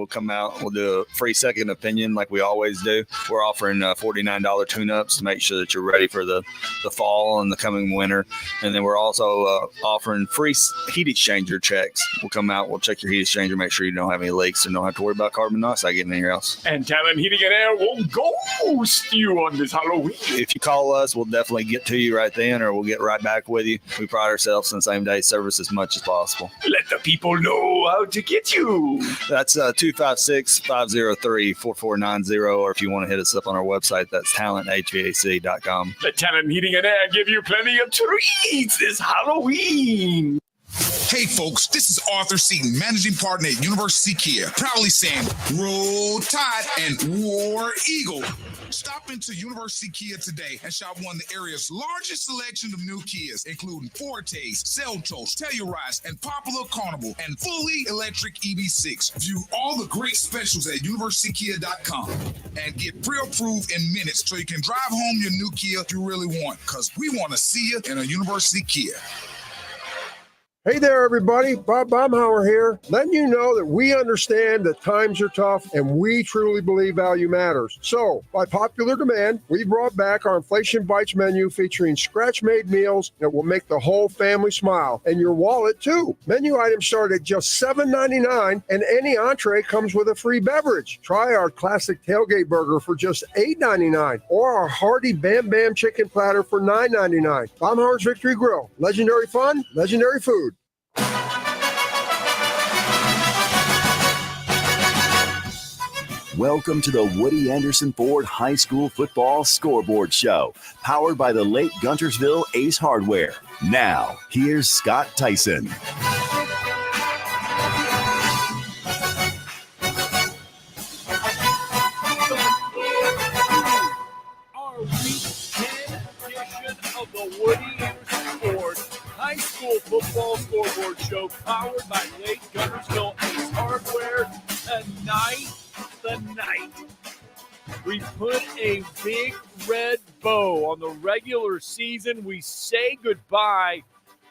we'll come out. We'll do a free second opinion like we always do. We're offering $49 tune-ups to make sure that you're ready for the fall and the coming winter. And then we're also offering free heat exchanger checks. We'll come out, we'll check your heat exchanger, make sure you don't have any leaks and don't have to worry about carbon monoxide getting in your house. And Talent Heating and Air won't ghost you on this Halloween. If you call us, we'll definitely get to you right then, or we'll get right back with you. We pride ourselves in same-day service as much as possible. Let the people know how to get you. That's 256-503-4490, or if you want to hit us up on our website, that's talenthvac.com. The Talent Heating and Air give you plenty of treats this Halloween. Hey folks, this is Arthur Seaton, managing partner at University Kia, proudly saying Roll Tide and War Eagle. Stop into University Kia today and shop one of the area's largest selection of new Kias, including Fortes, Seltos, Telluride, and Popular Carnival, and fully electric EV6. View all the great specials at universitykia.com and get pre-approved in minutes so you can drive home your new Kia you really want, because we want to see you in a University Kia. Hey there, everybody. Bob Baumhauer here, letting you know that we understand that times are tough and we truly believe value matters. So, by popular demand, we brought back our Inflation Bites menu featuring scratch-made meals that will make the whole family smile, and your wallet, too. Menu items start at just $7.99, and any entree comes with a free beverage. Try our classic tailgate burger for just $8.99, or our hearty Bam Bam chicken platter for $9.99. Baumhauer's Victory Grill. Legendary fun, legendary food. Welcome to the Woody Anderson Ford High School Football Scoreboard Show, powered by the late Guntersville Ace Hardware. Now, here's Scott Tyson. Our Week 10 edition of the Woody Anderson Ford High School Football Scoreboard Show, powered by late Guntersville Ace Hardware. Tonight, we put a big red bow on the regular season. We say goodbye,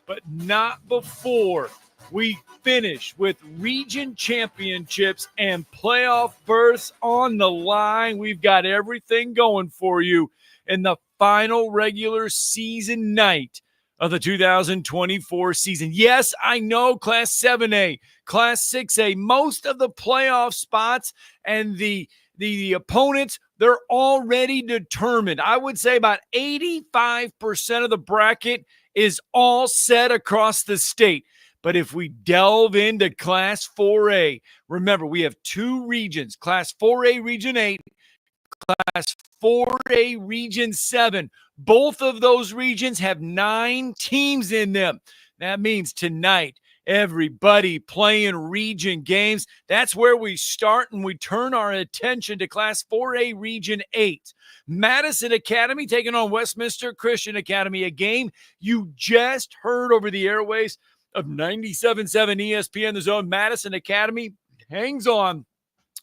but not before we finish with region championships and playoff berths on the line. We've got everything going for you in the final regular season night of the 2024 season. Yes, I know Class 7A, Class 6A, most of the playoff spots and the opponents, they're already determined. I would say about 85% of the bracket is all set across the state. But if we delve into Class 4A, remember we have two regions, Class 4A Region 8, Class 4A Region 7. Both of those regions have 9 teams in them. That means tonight, everybody playing region games. That's where we start, and we turn our attention to Class 4A Region 8. Madison Academy taking on Westminster Christian Academy, a game you just heard over the airways of 97.7 ESPN The Zone. Madison Academy hangs on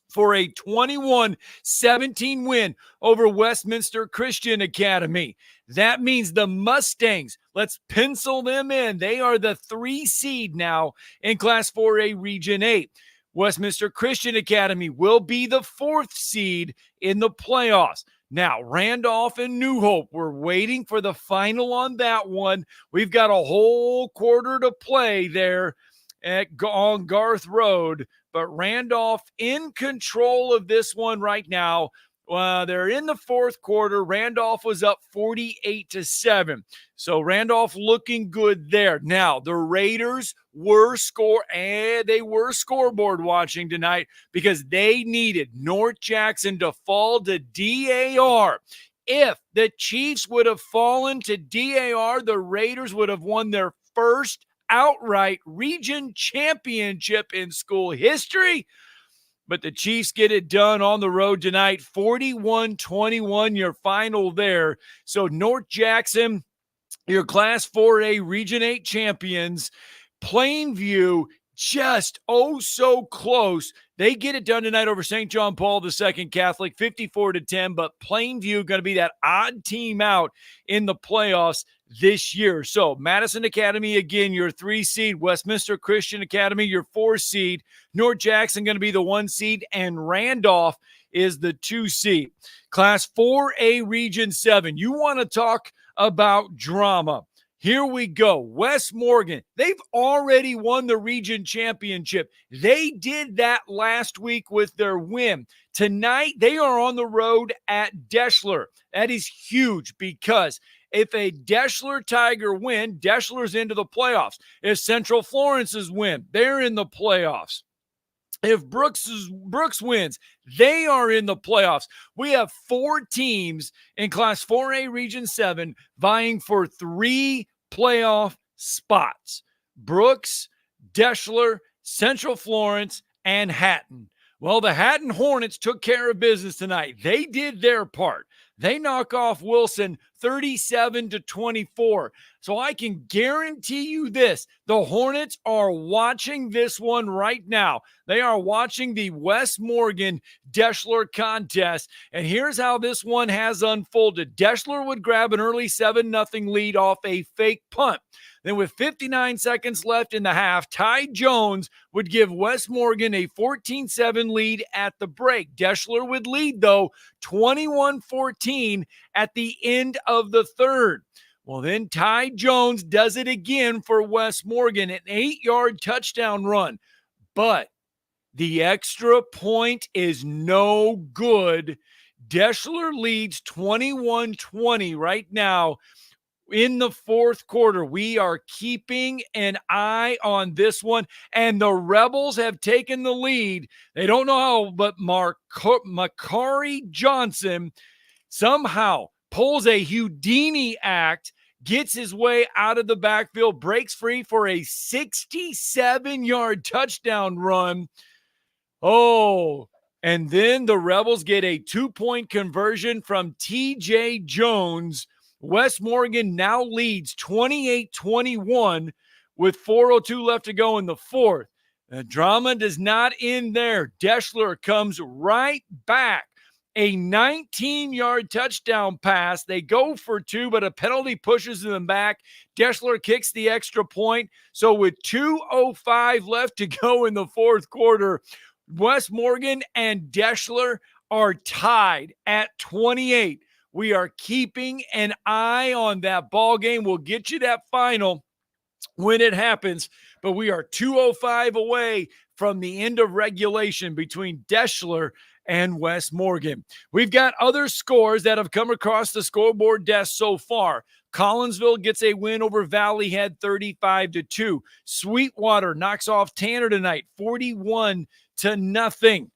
for a 21-17 win over Westminster Christian Academy. That means the Mustangs, let's pencil them in. They are the 3 seed now in Class 4A Region 8. Westminster Christian Academy will be the 4th seed in the playoffs. Now, Randolph and New Hope, we're waiting for the final on that one. We've got a whole quarter to play there on Garth Road, but Randolph in control of this one right now. They're in the 4th quarter. Randolph was up 48-7. So Randolph looking good there. Now, the Raiders were scoreboard watching tonight because they needed North Jackson to fall to DAR. If the Chiefs would have fallen to DAR, the Raiders would have won their first outright region championship in school history. But the Chiefs get it done on the road tonight, 41-21, your final there. So North Jackson, your Class 4A Region 8 champions. Plainview, just so close. They get it done tonight over St. John Paul II Catholic, 54-10, but Plainview going to be that odd team out in the playoffs. this year. So Madison Academy, again, your 3 seed. Westminster Christian Academy, your 4 seed. North Jackson going to be the 1 seed. And Randolph is the 2 seed. Class 4A Region 7. You want to talk about drama. Here we go. West Morgan, they've already won the region championship. They did that last week with their win. Tonight, they are on the road at Deschler. That is huge because if a Deschler Tiger win, Deschler's into the playoffs. If Central Florence's win, they're in the playoffs. If Brooks wins, they are in the playoffs. We have 4 teams in Class 4A Region 7 vying for 3 playoff spots. Brooks, Deschler, Central Florence, and Hatton. Well, the Hatton Hornets took care of business tonight. They did their part. They knock off Wilson 37-24. So I can guarantee you this. The Hornets are watching this one right now. They are watching the West Morgan Deschler contest. And here's how this one has unfolded. Deschler would grab an early 7-0 lead off a fake punt. Then with 59 seconds left in the half, Ty Jones would give West Morgan a 14-7 lead at the break. Deschler would lead, though, 21-14 at the end of the third. Well, then Ty Jones does it again for West Morgan, an 8-yard touchdown run. But the extra point is no good. Deschler leads 21-20 right now. In the fourth quarter, we are keeping an eye on this one, and the Rebels have taken the lead. They don't know how, but Makari Johnson somehow pulls a Houdini act, gets his way out of the backfield, breaks free for a 67-yard touchdown run. Oh, and then the Rebels get a 2-point conversion from TJ Jones. West Morgan now leads 28-21 with 4:02 left to go in the fourth. The drama does not end there. Deschler comes right back. A 19-yard touchdown pass. They go for 2, but a penalty pushes them back. Deschler kicks the extra point. So with 2:05 left to go in the fourth quarter, West Morgan and Deschler are tied at 28. We are keeping an eye on that ball game. We'll get you that final when it happens, but we are 2:05 away from the end of regulation between Deschler and West Morgan. We've got other scores that have come across the scoreboard desk so far. Collinsville gets a win over Valley Head 35-2. Sweetwater knocks off Tanner tonight 41-0.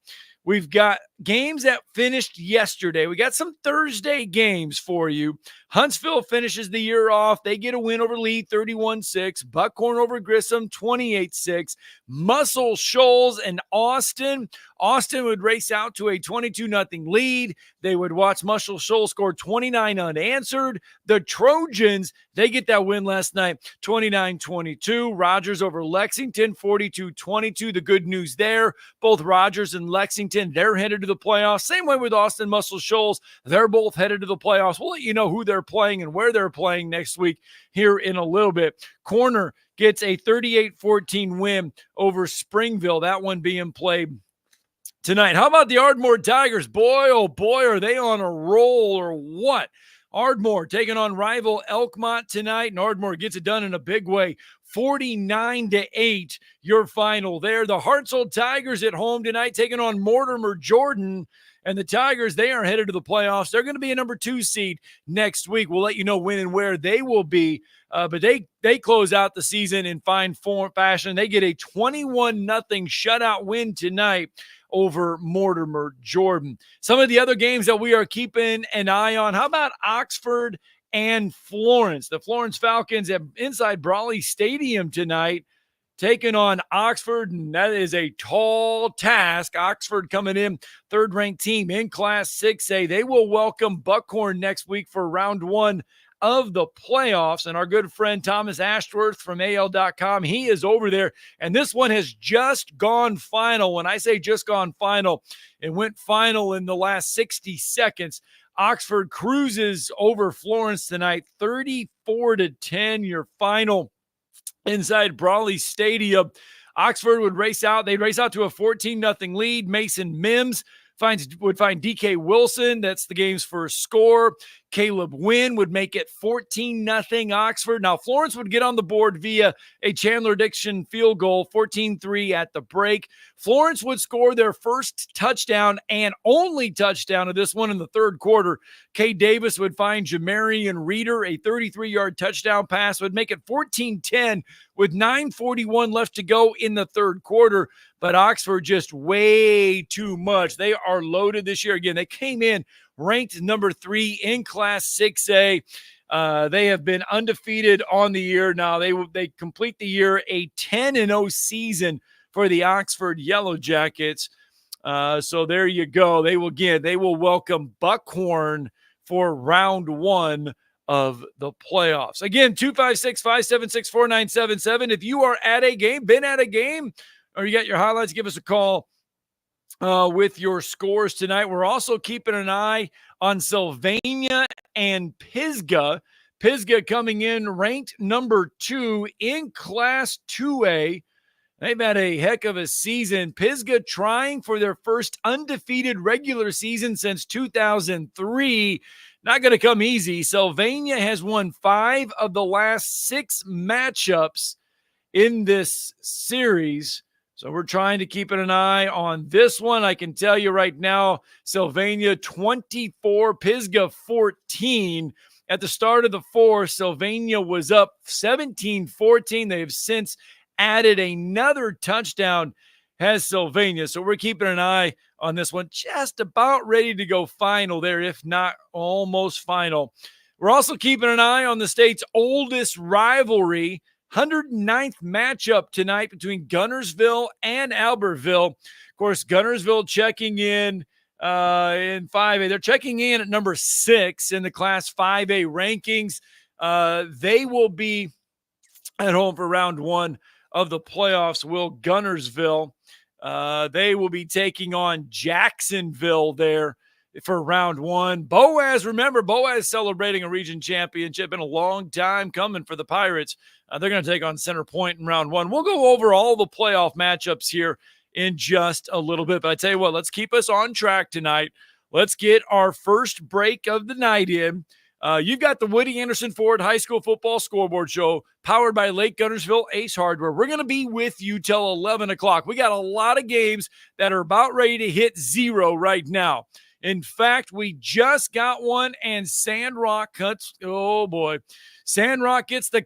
We've got games that finished yesterday. We got some Thursday games for you. Huntsville finishes the year off. They get a win over Lee, 31-6. Buckhorn over Grissom, 28-6. Muscle Shoals and Austin. Austin would race out to a 22-0 lead. They would watch Muscle Shoals score 29 unanswered. The Trojans, they get that win last night, 29-22. Rogers over Lexington, 42-22. The good news there, both Rogers and Lexington, they're headed to the playoffs. Same way with Austin Muscle Shoals. They're both headed to the playoffs. We'll let you know who they're playing and where they're playing next week here in a little bit. Corner gets a 38-14 win over Springville. That one being played tonight. How about the Ardmore Tigers? Boy, oh boy, are they on a roll or what? Ardmore taking on rival Elkmont tonight, and Ardmore gets it done in a big way. 49-8, your final there. The Hartselle Tigers at home tonight taking on Mortimer Jordan. And the Tigers, they are headed to the playoffs. They're going to be a number 2 seed next week. We'll let you know when and where they will be. But they close out the season in fine fashion. They get a 21-0 shutout win tonight over Mortimer Jordan. Some of the other games that we are keeping an eye on. How about Oxford and Florence? The Florence Falcons at inside Brawley Stadium tonight, taking on Oxford, and that is a tall task. Oxford coming in third-ranked team in Class 6A. They will welcome Buckhorn next week for round 1 of the playoffs. And our good friend Thomas Ashworth from AL.com, he is over there. And this one has just gone final. When I say just gone final, it went final in the last 60 seconds. Oxford cruises over Florence tonight, 34-10, your final inside Brawley Stadium. Oxford would race out. They'd race out to a 14-0 lead. Mason Mims would find DK Wilson. That's the game's first score. Caleb Wynn would make it 14-0 Oxford. Now, Florence would get on the board via a Chandler Dixon field goal, 14-3 at the break. Florence would score their first touchdown and only touchdown of this one in the third quarter. Kay Davis would find Jamarian Reeder, a 33-yard touchdown pass, would make it 14-10 with 9:41 left to go in the third quarter. But Oxford just way too much. They are loaded this year. Again, they came in ranked number 3 in Class 6A. They have been undefeated on the year. Now they complete the year a 10-0 season for the Oxford Yellow Jackets. So there you go. They will welcome Buckhorn for round 1 of the playoffs. Again, 256-576-4977. If you are at a game, been at a game, or you got your highlights, give us a call with your scores tonight. We're also keeping an eye on Sylvania and Pisgah. Pisgah coming in ranked number 2 in Class 2A. They've had a heck of a season. Pisgah trying for their first undefeated regular season since 2003. Not going to come easy. Sylvania has won 5 of the last 6 matchups in this series. So we're trying to keep an eye on this one. I can tell you right now, Sylvania 24, Pisgah 14. At the start of the fourth, Sylvania was up 17-14. They have since added another touchdown, has Sylvania. So we're keeping an eye on this one. Just about ready to go final there, if not almost final. We're also keeping an eye on the state's oldest rivalry, 109th matchup tonight between Guntersville and Albertville. Of course, Guntersville checking in 5A. They're checking in at number 6 in the Class 5A rankings. They will be at home for round 1 of the playoffs. Will Guntersville. They will be taking on Jacksonville there for round 1. Boaz celebrating a region championship. Been a long time coming for the Pirates. They're going to take on Center Point in round 1. We'll go over all the playoff matchups here in just a little bit. But I tell you what, let's keep us on track tonight. Let's get our first break of the night in. You've got the Woody Anderson Ford High School Football Scoreboard Show powered by Lake Guntersville Ace Hardware. We're going to be with you till 11 o'clock. We got a lot of games that are about ready to hit 0 right now. In fact, we just got one, and Sandrock gets the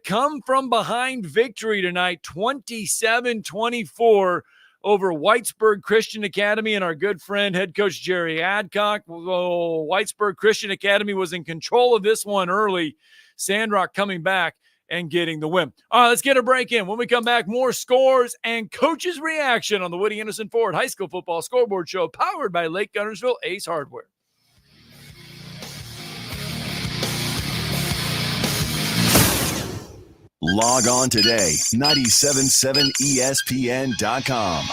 come from behind victory tonight, 27-24 over Whitesburg Christian Academy and our good friend, head coach Jerry Adcock. Whitesburg Christian Academy was in control of this one early. Sandrock coming back and getting the win. All right, let's get a break in. When we come back, more scores and coach's reaction on the Woody Anderson Ford High School Football Scoreboard Show, powered by Lake Guntersville Ace Hardware. Log on today, 977ESPN.com.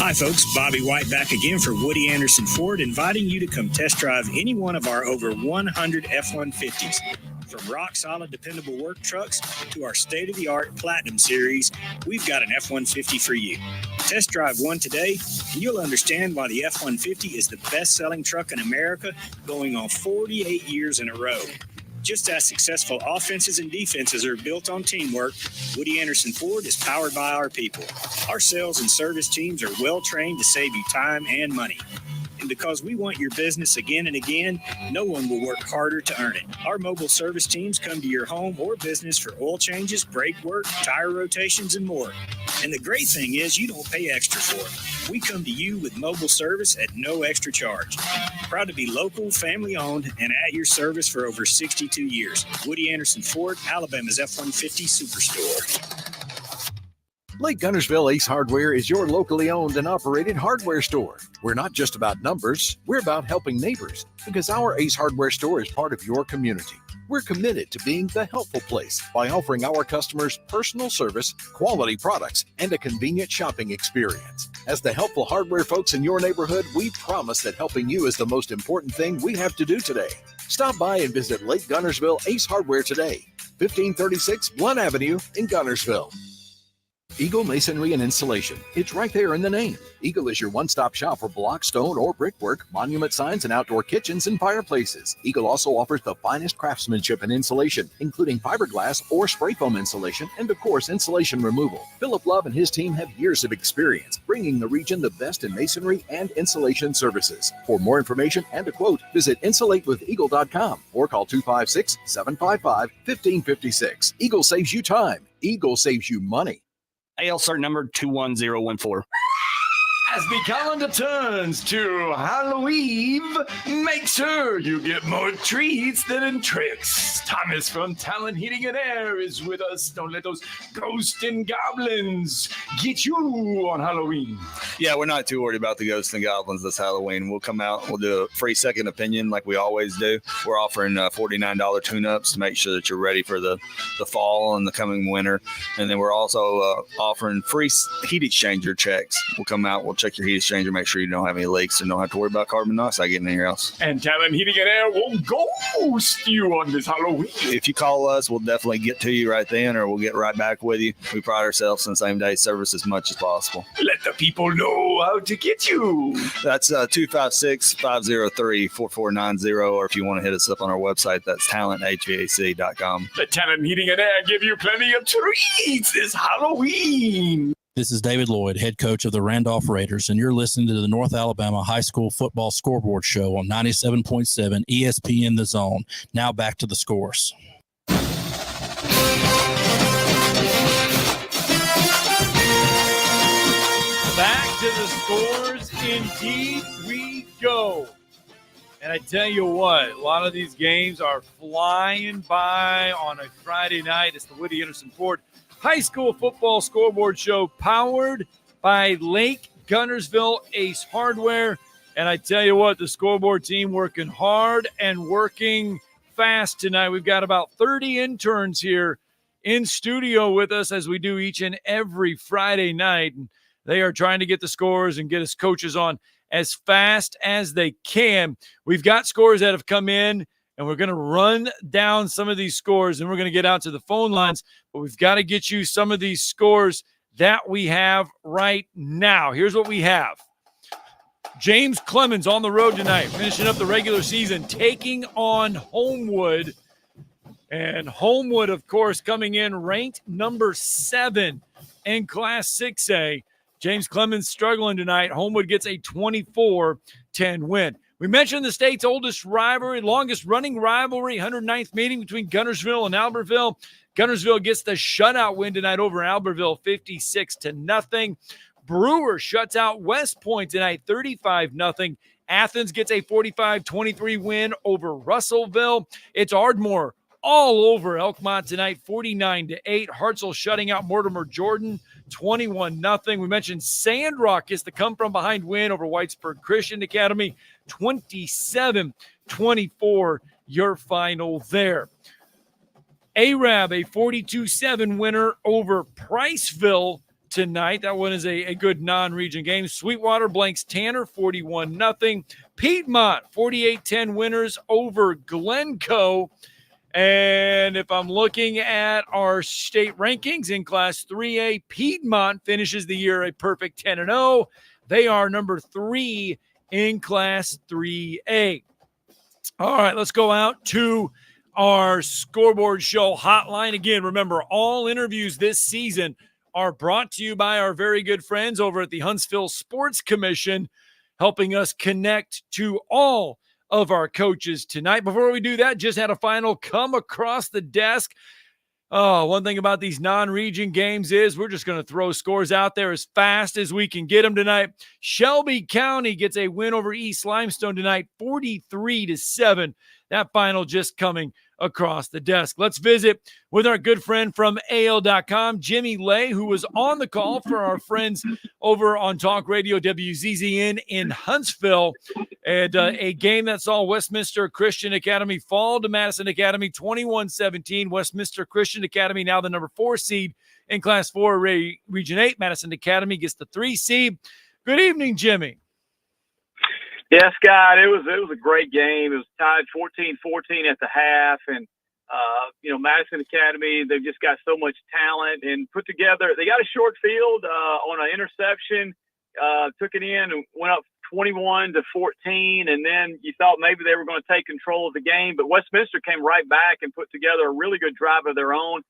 Hi, folks. Bobby White back again for Woody Anderson Ford, inviting you to come test drive any one of our over 100 F-150s. From rock-solid, dependable work trucks to our state-of-the-art Platinum Series, we've got an F-150 for you. Test drive one today, and you'll understand why the F-150 is the best-selling truck in America, going on 48 years in a row. Just as successful offenses and defenses are built on teamwork, Woody Anderson Ford is powered by our people. Our sales and service teams are well-trained to save you time and money. And because we want your business again and again, no one will work harder to earn it. Our mobile service teams come to your home or business for oil changes, brake work, tire rotations, and more. And the great thing is you don't pay extra for it. We come to you with mobile service at no extra charge. Proud to be local, family-owned, and at your service for over 62 years. Woody Anderson Ford, Alabama's F-150 Superstore. Lake Guntersville Ace Hardware is your locally owned and operated hardware store. We're not just about numbers, we're about helping neighbors, because our Ace Hardware store is part of your community. We're committed to being the helpful place by offering our customers personal service, quality products, and a convenient shopping experience. As the helpful hardware folks in your neighborhood, we promise that helping you is the most important thing we have to do today. Stop by and visit Lake Guntersville Ace Hardware today, 1536 Blunt Avenue in Guntersville. Eagle Masonry and Installation. It's right there in the name. Eagle is your one-stop shop for block, stone, or brickwork, monument signs, and outdoor kitchens and fireplaces. Eagle also offers the finest craftsmanship and insulation, including fiberglass or spray foam insulation, and of course, insulation removal. Philip Love and his team have years of experience, bringing the region the best in masonry and insulation services. For more information and a quote, visit insulatewitheagle.com or call 256-755-1556. Eagle saves you time. Eagle saves you money. AL cert number 21014. As the calendar turns to Halloween, make sure you get more treats than tricks. Thomas from Talent Heating and Air is with us. Don't let those ghosts and goblins get you on Halloween. Yeah, we're not too worried about the ghosts and goblins this Halloween. We'll come out, we'll do a free second opinion like we always do. We're offering $49 tune-ups to make sure that you're ready for the fall and the coming winter. And then we're also offering free heat exchanger checks. We'll come out, we'll check your heat exchanger, make sure you don't have any leaks and don't have to worry about carbon monoxide getting in your house. And Talent Heating and Air won't ghost you on this Halloween. If you call us, we'll definitely get to you right then, or we'll get right back with you. We pride ourselves in same-day service as much as possible. Let the people know how to get you. That's 256-503-4490, or if you want to hit us up on our website, that's talenthvac.com. The Talent Heating and Air give you plenty of treats this Halloween. This is David Lloyd, head coach of the Randolph Raiders, and you're listening to the North Alabama High School Football Scoreboard Show on 97.7 ESPN The Zone. Now back to the scores. Back to the scores, indeed we go. And I tell you what, a lot of these games are flying by on a Friday night. It's the Woody Anderson Ford High School Football Scoreboard Show, powered by Lake Guntersville Ace Hardware. And I tell you what, the scoreboard team working hard and working fast tonight. We've got about 30 interns here in studio with us, as we do each and every Friday night. And they are trying to get the scores and get us coaches on as fast as they can. We've got scores that have come in, and we're going to run down some of these scores, and we're going to get out to the phone lines. But we've got to get you some of these scores that we have right now. Here's what we have. James Clemens on the road tonight, finishing up the regular season, taking on Homewood. And Homewood, of course, coming in ranked number 7 in Class 6A. James Clemens struggling tonight. Homewood gets a 24-10 win. We mentioned the state's oldest rivalry, longest running rivalry, 109th meeting between Guntersville and Albertville. Guntersville gets the shutout win tonight over Albertville, 56-0. Brewer shuts out West Point tonight, 35-0. Athens gets a 45-23 win over Russellville. It's Ardmore all over Elkmont tonight, 49-8. Hartzell shutting out Mortimer Jordan, 21-0. We mentioned Sandrock gets the come-from-behind win over Whitesburg Christian Academy, 27-24, your final there. Arab, a 42-7 winner over Priceville tonight. That one is a good non-region game. Sweetwater blanks Tanner, 41-0. Piedmont, 48-10 winners over Glencoe. And if I'm looking at our state rankings in Class 3A, Piedmont finishes the year a perfect 10-0. They are number 3 in Class 3A. All right, let's go out to our scoreboard show hotline. Again, remember, all interviews this season are brought to you by our very good friends over at the Huntsville Sports Commission, helping us connect to all of our coaches tonight. Before we do that, just had a final come across the desk. One thing about these non-region games is we're just going to throw scores out there as fast as we can get them tonight. Shelby County gets a win over East Limestone tonight, 43-7. That final just coming across the desk. Let's visit with our good friend from AL.com, Jimmy Lay, who was on the call for our friends over on Talk Radio WZZN in Huntsville, and a game that saw Westminster Christian Academy fall to Madison Academy 21-17. Westminster Christian Academy now the number 4 seed in Class 4 Region 8. Madison Academy gets the 3 seed. Good evening, Jimmy. Yeah, Scott, it was a great game. It was tied 14-14 at the half, and Madison Academy, they've just got so much talent and put together. They got a short field on an interception, took it in and went up 21-14, and then you thought maybe they were going to take control of the game, but Westminster came right back and put together a really good drive of their own.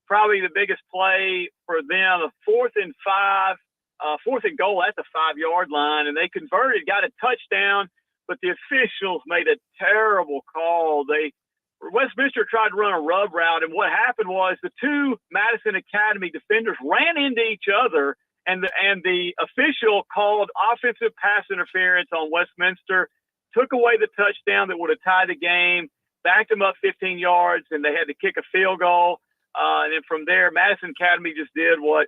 Probably the biggest play for them, a 4th and goal at the 5-yard line, and they converted, got a touchdown, but the officials made a terrible call. Westminster tried to run a rub route, and what happened was the two Madison Academy defenders ran into each other, and the official called offensive pass interference on Westminster, took away the touchdown that would have tied the game, backed them up 15 yards, and they had to kick a field goal. And then from there, Madison Academy just did what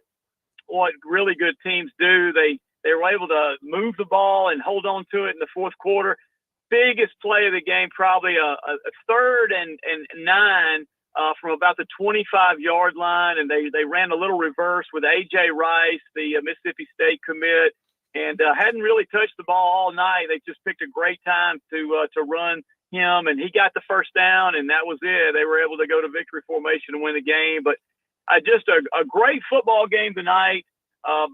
really good teams do. They were able to move the ball and hold on to it in the fourth quarter. Biggest play of the game, probably a 3rd and 9 from about the 25-yard line, and they ran a little reverse with A.J. Rice, the Mississippi State commit, and hadn't really touched the ball all night. They just picked a great time to run him, and he got the first down, and that was it. They were able to go to victory formation and win the game. But just a great football game tonight.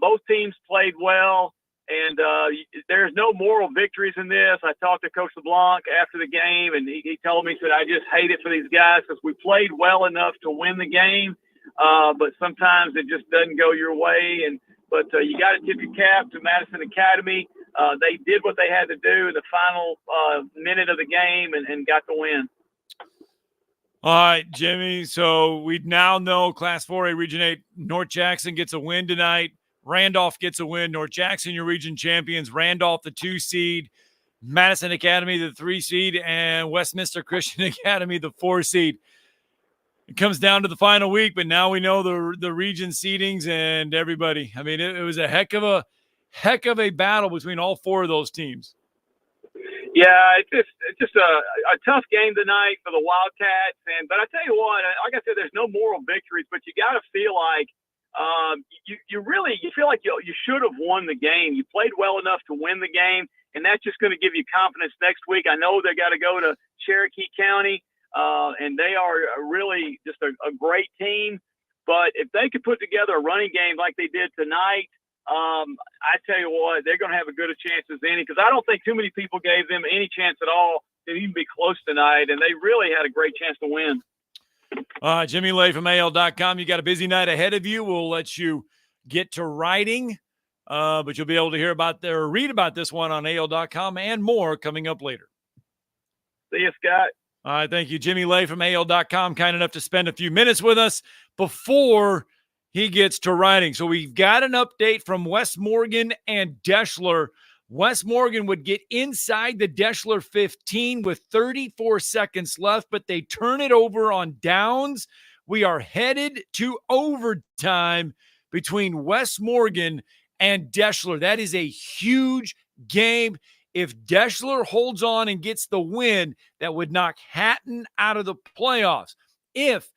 Both teams played well. And there's no moral victories in this. I talked to Coach LeBlanc after the game, and he told me, he said, I just hate it for these guys because we played well enough to win the game, but sometimes it just doesn't go your way. But you got to tip your cap to Madison Academy. They did what they had to do in the final minute of the game and got the win. All right, Jimmy. So we now know Class 4A Region 8, North Jackson gets a win tonight. Randolph gets a win. North Jackson, your region champions. Randolph, the 2 seed. Madison Academy, the 3 seed. And Westminster Christian Academy, the 4 seed. It comes down to the final week, but now we know the region seedings and everybody. I mean, it was a heck of a battle between all 4 of those teams. Yeah, it's just a tough game tonight for the Wildcats. But I tell you what, like I said, there's no moral victories, but you got to feel like you feel like you should have won the game. You played well enough to win the game, and that's just going to give you confidence next week. I know they got to go to Cherokee County, and they are really just a great team. But if they could put together a running game like they did tonight, I tell you what, they're going to have as good a chance as any, because I don't think too many people gave them any chance at all to even be close tonight, and they really had a great chance to win. Jimmy Lay from AL.com. You got a busy night ahead of you. We'll let you get to writing, but you'll be able to hear about or read about this one on AL.com and more coming up later. See you, Scott. All right, thank you. Jimmy Lay from AL.com, kind enough to spend a few minutes with us before he gets to writing. So we've got an update from West Morgan and Deschler. West Morgan would get inside the Deschler 15 with 34 seconds left, but they turn it over on downs. We are headed to overtime between West Morgan and Deschler. That is a huge game. If Deschler holds on and gets the win, that would knock Hatton out of the playoffs. If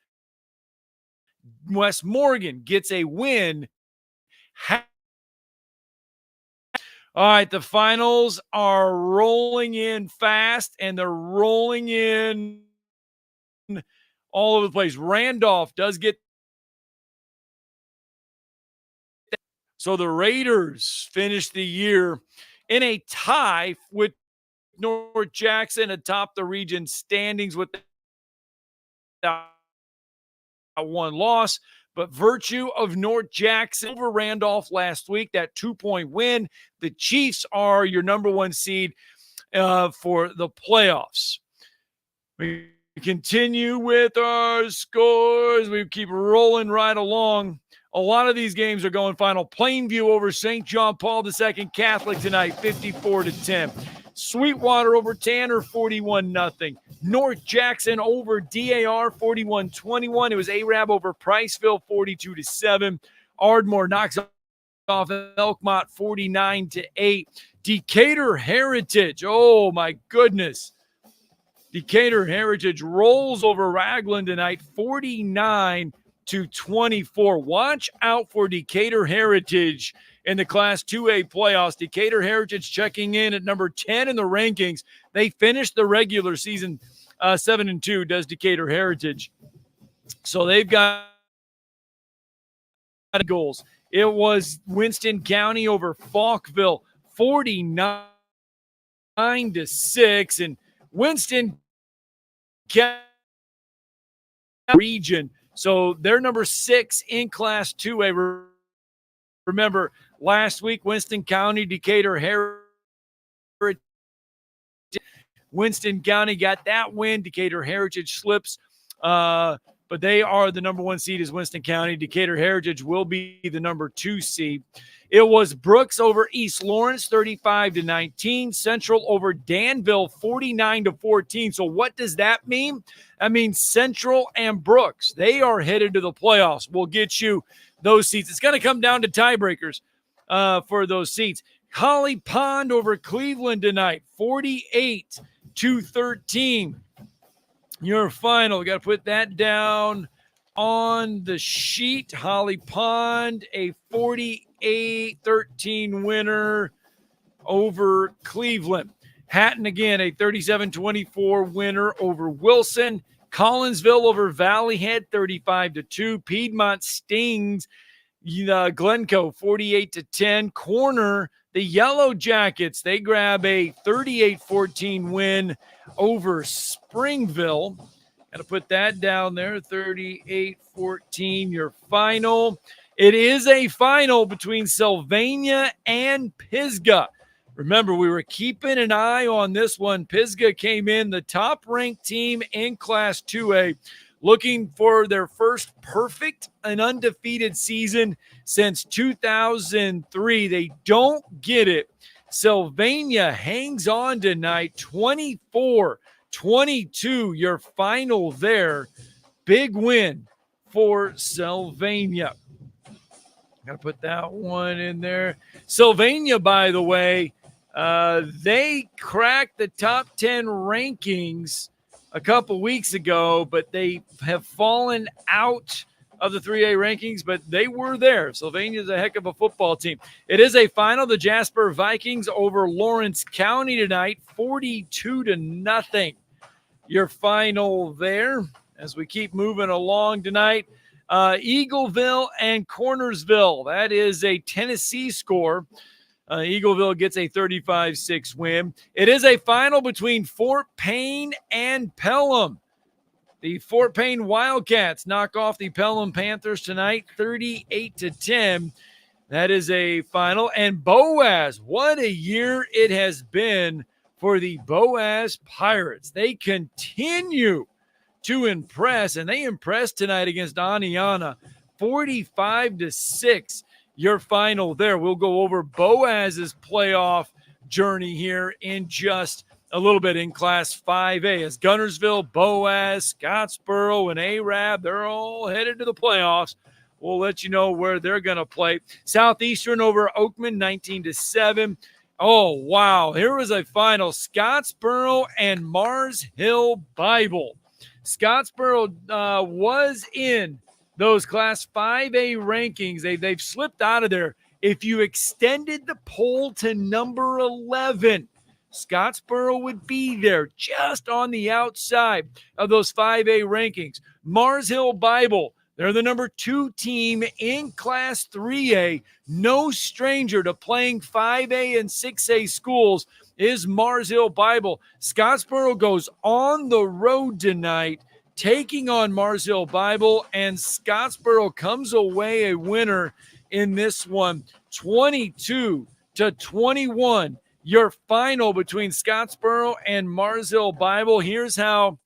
West Morgan gets a win, all right, the finals are rolling in fast, and they're rolling in all over the place. Randolph does get. So the Raiders finish the year in a tie with North Jackson atop the region standings with one loss. But virtue of North Jackson over Randolph last week, that 2-point win, the Chiefs are your number 1 seed for the playoffs. We continue with our scores. We keep rolling right along. A lot of these games are going final. Plainview over St. John Paul II Catholic tonight, 54-10. Sweetwater over Tanner, 41-0. North Jackson over DAR, 41-21. It was Arab over Priceville, 42-7. Ardmore knocks off Elkmont, 49-8. Decatur Heritage, oh my goodness. Decatur Heritage rolls over Raglan tonight, 49-10. to 24. Watch out for Decatur Heritage in the Class 2A playoffs. Decatur Heritage checking in at number 10 in the rankings. They finished the regular season 7-2, does Decatur Heritage. So they've got goals. It was Winston County over Falkville, 49-6, and Winston County region. So they're number 6 in Class 2A. Remember, last week, Winston County, Decatur Heritage. Winston County got that win. Decatur Heritage slips. But they are the number 1 seed is Winston County. Decatur Heritage will be the number 2 seed. It was Brooks over East Lawrence, 35-19. Central over Danville, 49-14. So what does that mean? I mean, Central and Brooks, they are headed to the playoffs. We'll get you those seats. It's going to come down to tiebreakers for those seats. Holly Pond over Cleveland tonight, 48-13. Your final, we got to put that down on the sheet. Holly Pond, a 48-13 winner over Cleveland. Hatton, again, a 37-24 winner over Wilson. Collinsville over Valley Head, 35-2. Piedmont stings Glencoe, 48-10. Corner, the Yellow Jackets, they grab a 38-14 win over Springville. Got to put that down there, 38-14, your final. It is a final between Sylvania and Pisgah. Remember, we were keeping an eye on this one. Pisgah came in the top-ranked team in Class 2A, looking for their first perfect and undefeated season since 2003. They don't get it. Sylvania hangs on tonight, 24-22, your final there. Big win for Sylvania. Got to put that one in there. Sylvania, by the way, they cracked the top 10 rankings a couple weeks ago, but they have fallen out of the 3A rankings, but they were there. Sylvania's a heck of a football team. It is a final. The Jasper Vikings over Lawrence County tonight, 42-0. Your final there as we keep moving along tonight. Eagleville and Cornersville. That is a Tennessee score. Eagleville gets a 35-6 win. It is a final between Fort Payne and Pelham. The Fort Payne Wildcats knock off the Pelham Panthers tonight, 38-10. That is a final. And Boaz, what a year it has been for the Boaz Pirates. They continue to impress, and they impressed tonight against Aniana, 45-6. Your final there. We'll go over Boaz's playoff journey here in just a little bit in Class 5A. As Guntersville, Boaz, Scottsboro, and Arab, they're all headed to the playoffs. We'll let you know where they're going to play. Southeastern over Oakman, 19-7. Oh, wow. Here was a final. Scottsboro and Mars Hill Bible. Scottsboro was in those Class 5A rankings. They've slipped out of there. If you extended the poll to number 11, Scottsboro would be there just on the outside of those 5A rankings. Mars Hill Bible, they're the number 2 team in Class 3A. No stranger to playing 5A and 6A schools is Mars Hill Bible. Scottsboro goes on the road tonight, taking on Mars Hill Bible, and Scottsboro comes away a winner in this one, 22-21. Your final between Scottsboro and Mars Hill Bible. Here's how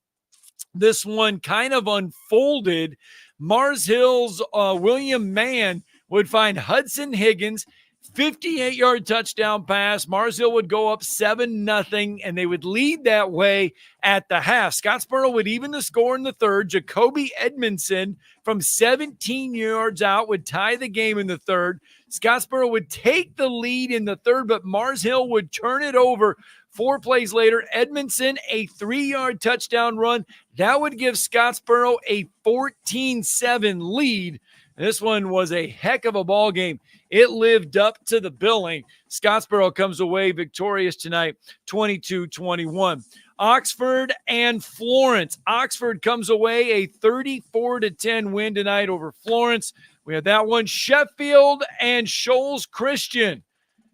this one kind of unfolded. Mars Hill's William Mann would find Hudson Higgins, 58-yard touchdown pass. Mars Hill would go up 7-0, and they would lead that way at the half. Scottsboro would even the score in the third. Jacoby Edmondson from 17 yards out would tie the game in the third. Scottsboro would take the lead in the third, but Mars Hill would turn it over. 4 plays later, Edmondson, a 3-yard touchdown run. That would give Scottsboro a 14-7 lead. This one was a heck of a ball game. It lived up to the billing. Scottsboro comes away victorious tonight, 22-21. Oxford and Florence. Oxford comes away a 34-10 win tonight over Florence. We have that one. Sheffield and Shoals Christian.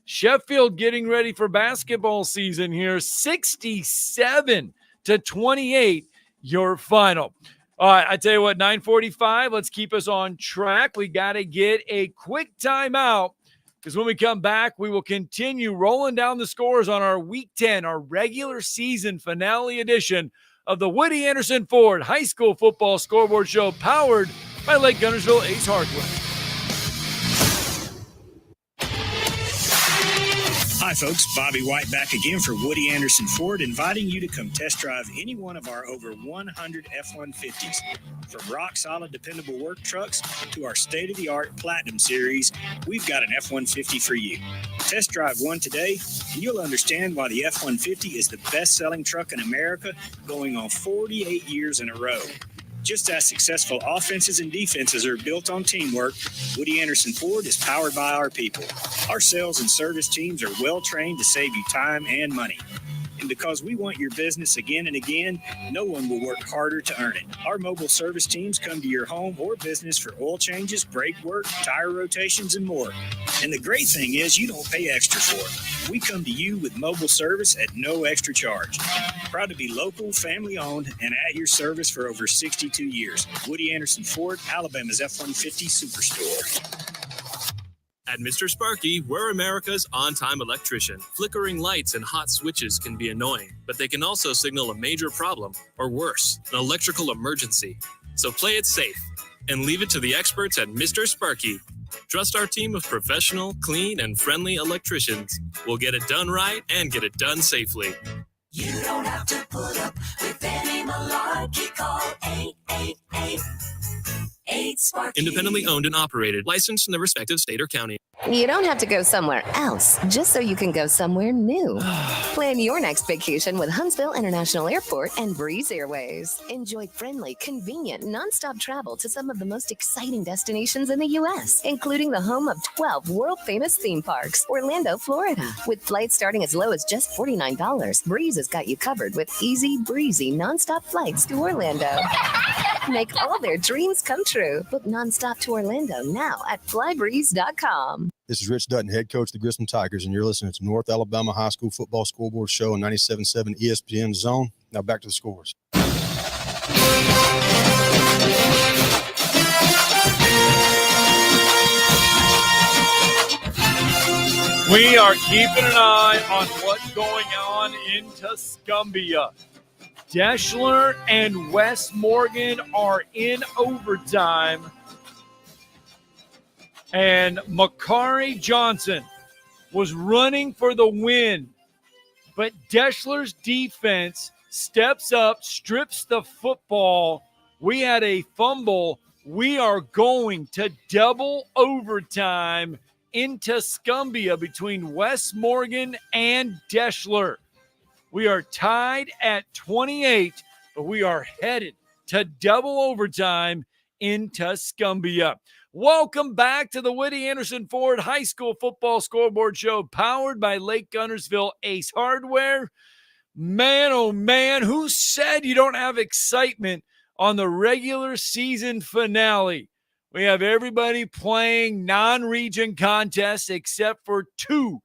Sheffield getting ready for basketball season here. 67-28, your final. All right, I tell you what, 9:45, let's keep us on track. We got to get a quick timeout because when we come back, we will continue rolling down the scores on our Week 10, our regular season finale edition of the Woody Anderson Ford High School Football Scoreboard Show, powered by Lake Guntersville Ace Hardware. Hi, folks. Bobby White back again for Woody Anderson Ford, inviting you to come test drive any one of our over 100 F-150s. From rock-solid, dependable work trucks to our state-of-the-art Platinum Series, we've got an F-150 for you. Test drive one today, and you'll understand why the F-150 is the best-selling truck in America, going on 48 years in a row. Just as successful offenses and defenses are built on teamwork, Woody Anderson Ford is powered by our people. Our sales and service teams are well trained to save you time and money. And because we want your business again and again, no one will work harder to earn it. Our mobile service teams come to your home or business for oil changes, brake work, tire rotations, and more. And the great thing is you don't pay extra for it. We come to you with mobile service at no extra charge. Proud to be local, family-owned, and at your service for over 62 years. Woody Anderson Ford, Alabama's F-150 Superstore. At Mr. Sparky, we're America's on-time electrician. Flickering lights and hot switches can be annoying, but they can also signal a major problem, or worse, an electrical emergency. So play it safe and leave it to the experts at Mr. Sparky. Trust our team of professional, clean, and friendly electricians. We'll get it done right and get it done safely. You don't have to put up with any malarkey. Call 888-8-SPARKY. Independently owned and operated, licensed in the respective state or county. You don't have to go somewhere else just so you can go somewhere new. Plan your next vacation with Huntsville International Airport and Breeze Airways. Enjoy friendly, convenient, nonstop travel to some of the most exciting destinations in the U.S., including the home of 12 world-famous theme parks, Orlando, Florida. With flights starting as low as just $49, Breeze has got you covered with easy, breezy, nonstop flights to Orlando. Make all their dreams come true. Book nonstop to Orlando now at flybreeze.com. This is Rich Dutton, head coach of the Grissom Tigers, and you're listening to North Alabama High School Football Scoreboard Show on 97.7 ESPN Zone. Now back to the scores. We are keeping an eye on what's going on in Tuscumbia. Deschler and West Morgan are in overtime. And Makari Johnson was running for the win. But Deschler's defense steps up, strips the football. We had a fumble. We are going to double overtime in Tuscumbia between West Morgan and Deschler. We are tied at 28, but we are headed to double overtime in Tuscumbia. Welcome back to the Woody Anderson Ford High School Football Scoreboard Show, powered by Lake Guntersville Ace Hardware. Man, oh man, who said you don't have excitement on the regular season finale? We have everybody playing non-region contests except for two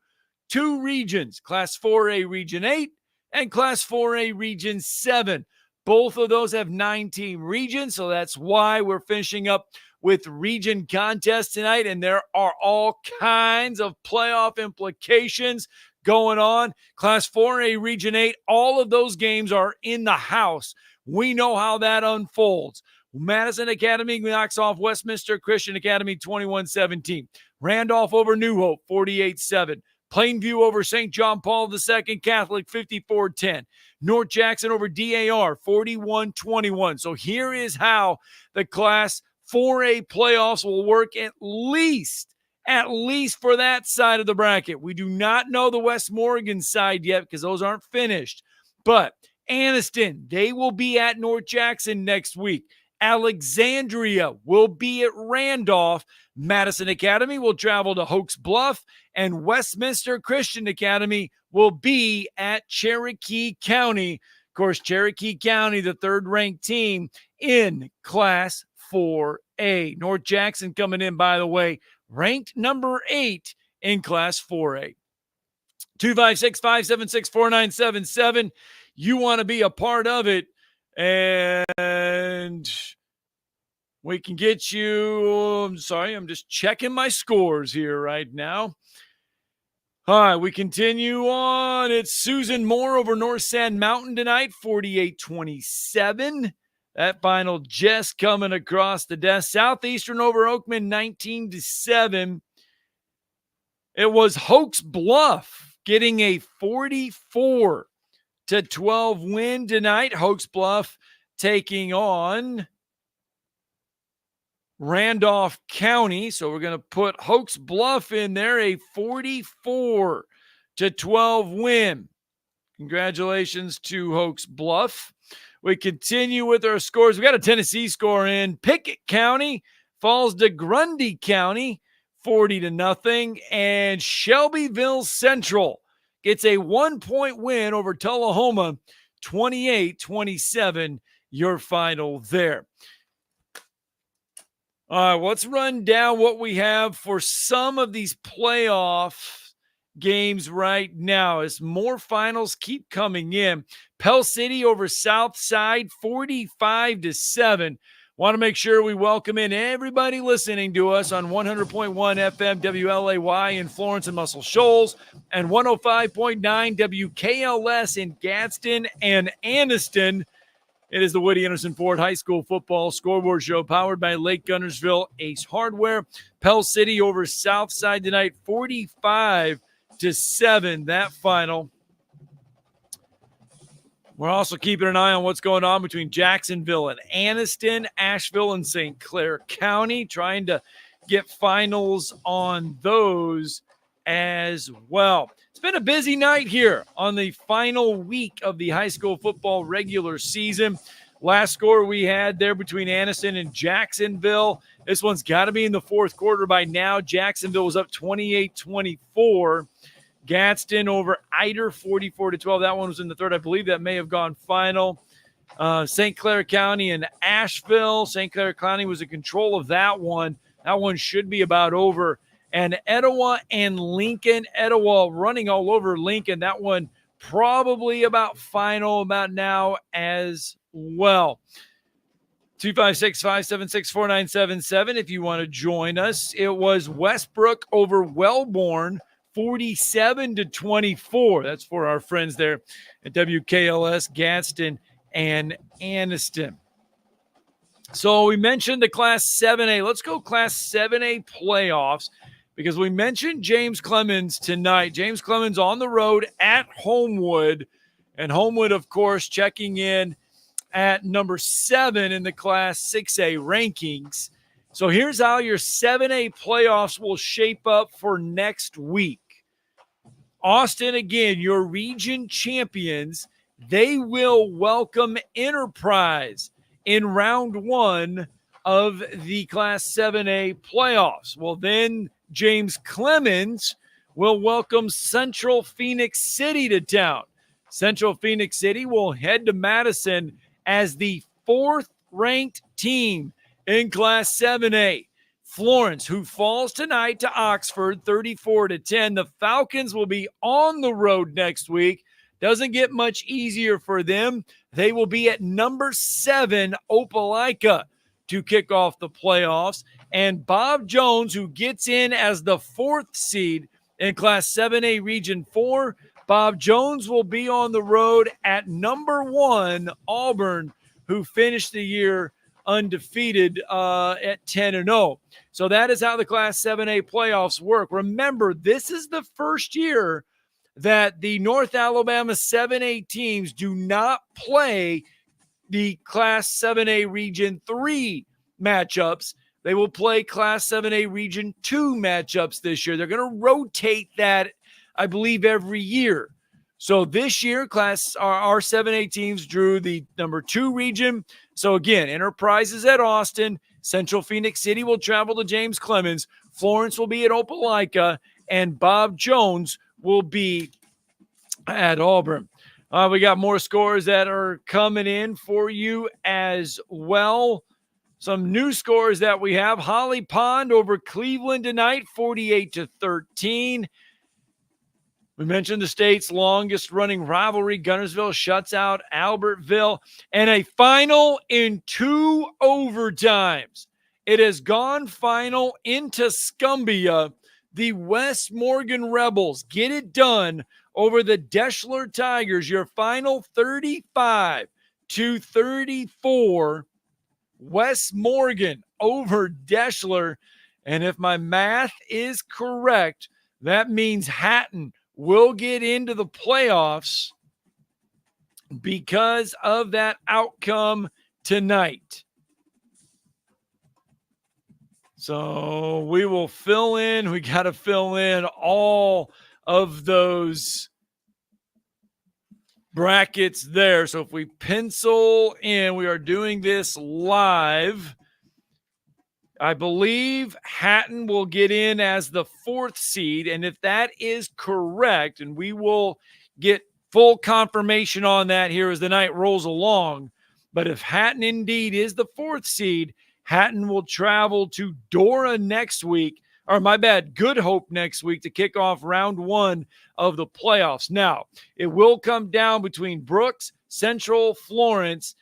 regions, Class 4A Region 8 and Class 4A Region 7. Both of those have 9-team regions, so that's why we're finishing up with region contests tonight, and there are all kinds of playoff implications going on. Class 4A Region 8, all of those games are in the house. We know how that unfolds. Madison Academy knocks off Westminster Christian Academy 21-17. Randolph over New Hope 48-7. Plainview over St. John Paul II Catholic 54-10. North Jackson over DAR 41-21. So here is how the Class 4A playoffs will work, at least at least for that side of the bracket. We do not know the West Morgan side yet because those aren't finished. But Anniston, they will be at North Jackson next week. Alexandria will be at Randolph. Madison Academy will travel to Hoax Bluff, and Westminster Christian Academy will be at Cherokee County. Of course, Cherokee County, the third-ranked team in Class 4A. North Jackson coming in, by the way, ranked number 8 in Class 4A. 256-576-4977. You want to be a part of it, and we can get you. I'm sorry, I'm just checking my scores here right now. All right, we continue on. It's Susan Moore over North Sand Mountain tonight, 48-27. That final just coming across the desk. Southeastern over Oakman, 19-7. It was Hoax Bluff getting a 44-12 win tonight. Hoax Bluff taking on Randolph County. So we're going to put Hoax Bluff in there, a 44-12 win. Congratulations to Hoax Bluff. We continue with our scores. We got a Tennessee score in. Pickett County falls to Grundy County, 40-0. And Shelbyville Central gets a 1-point win over Tullahoma, 28-27, your final there. All right, let's run down what we have for some of these playoff games right now as more finals keep coming in. Pell City over Southside, 45-7. Want to make sure we welcome in everybody listening to us on 100.1 FM WLAY in Florence and Muscle Shoals and 105.9 WKLS in Gadsden and Anniston. It is the Woody Anderson Ford High School Football Scoreboard Show powered by Lake Guntersville Ace Hardware. Pell City over Southside tonight, 45-7, that final. We're also keeping an eye on what's going on between Jacksonville and Anniston, Asheville and St. Clair County, trying to get finals on those as well. It's been a busy night here on the final week of the high school football regular season. Last score we had there between Anniston and Jacksonville. This one's got to be in the fourth quarter by now. Jacksonville was up 28-24. Gadsden over Eider, 44-12. That one was in the third. I believe that may have gone final. St. Clair County and Asheville. St. Clair County was in control of that one. That one should be about over. And Etowah and Lincoln. Etowah running all over Lincoln. That one probably about final about now as well. 256-576-4977 if you want to join us. It was Westbrook over Wellborn, 47-24. That's for our friends there at WKLS, Gadsden, and Anniston. So we mentioned the Class 7A. Let's go Class 7A playoffs because we mentioned James Clemens tonight. James Clemens on the road at Homewood. And Homewood, of course, checking in at number 7 in the Class 6A rankings. So here's how your 7A playoffs will shape up for next week. Austin, again, your region champions, they will welcome Enterprise in round 1 of the Class 7A playoffs. Well, then James Clemens will welcome Central Phoenix City to town. Central Phoenix City will head to Madison as the 4th-ranked team in Class 7A. Florence, who falls tonight to Oxford, 34-10. The Falcons will be on the road next week. Doesn't get much easier for them. They will be at number 7, Opelika, to kick off the playoffs. And Bob Jones, who gets in as the 4th seed in Class 7A Region 4, Bob Jones will be on the road at number 1, Auburn, who finished the year undefeated at 10-0. So that is how the Class 7A playoffs work. Remember, this is the first year that the North Alabama 7A teams do not play the Class 7A Region 3 matchups they will play Class 7A Region 2 matchups this year. They're going to rotate that, I believe, every year. So this year, our 7A teams drew the number 2 region. So again, Enterprise is at Austin. Central Phoenix City will travel to James Clemens. Florence will be at Opelika. And Bob Jones will be at Auburn. We got more scores that are coming in for you as well. Some new scores that we have. Holly Pond over Cleveland tonight, 48-13. We mentioned the state's longest running rivalry. Guntersville shuts out Albertville. And a final in 2 overtimes. It has gone final into Tuscumbia. The West Morgan Rebels get it done over the Deschler Tigers. Your final 35-34. West Morgan over Deschler. And if my math is correct, that means Hatton will get into the playoffs because of that outcome tonight. So we will fill in. We got to fill in all of those brackets there. So if we pencil in, we are doing this live. I believe Hatton will get in as the 4th seed. And if that is correct, and we will get full confirmation on that here as the night rolls along. But if Hatton indeed is the 4th seed, Hatton will travel to Dora next week. Good Hope next week to kick off round 1 of the playoffs. Now, it will come down between Brooks, Central, Florence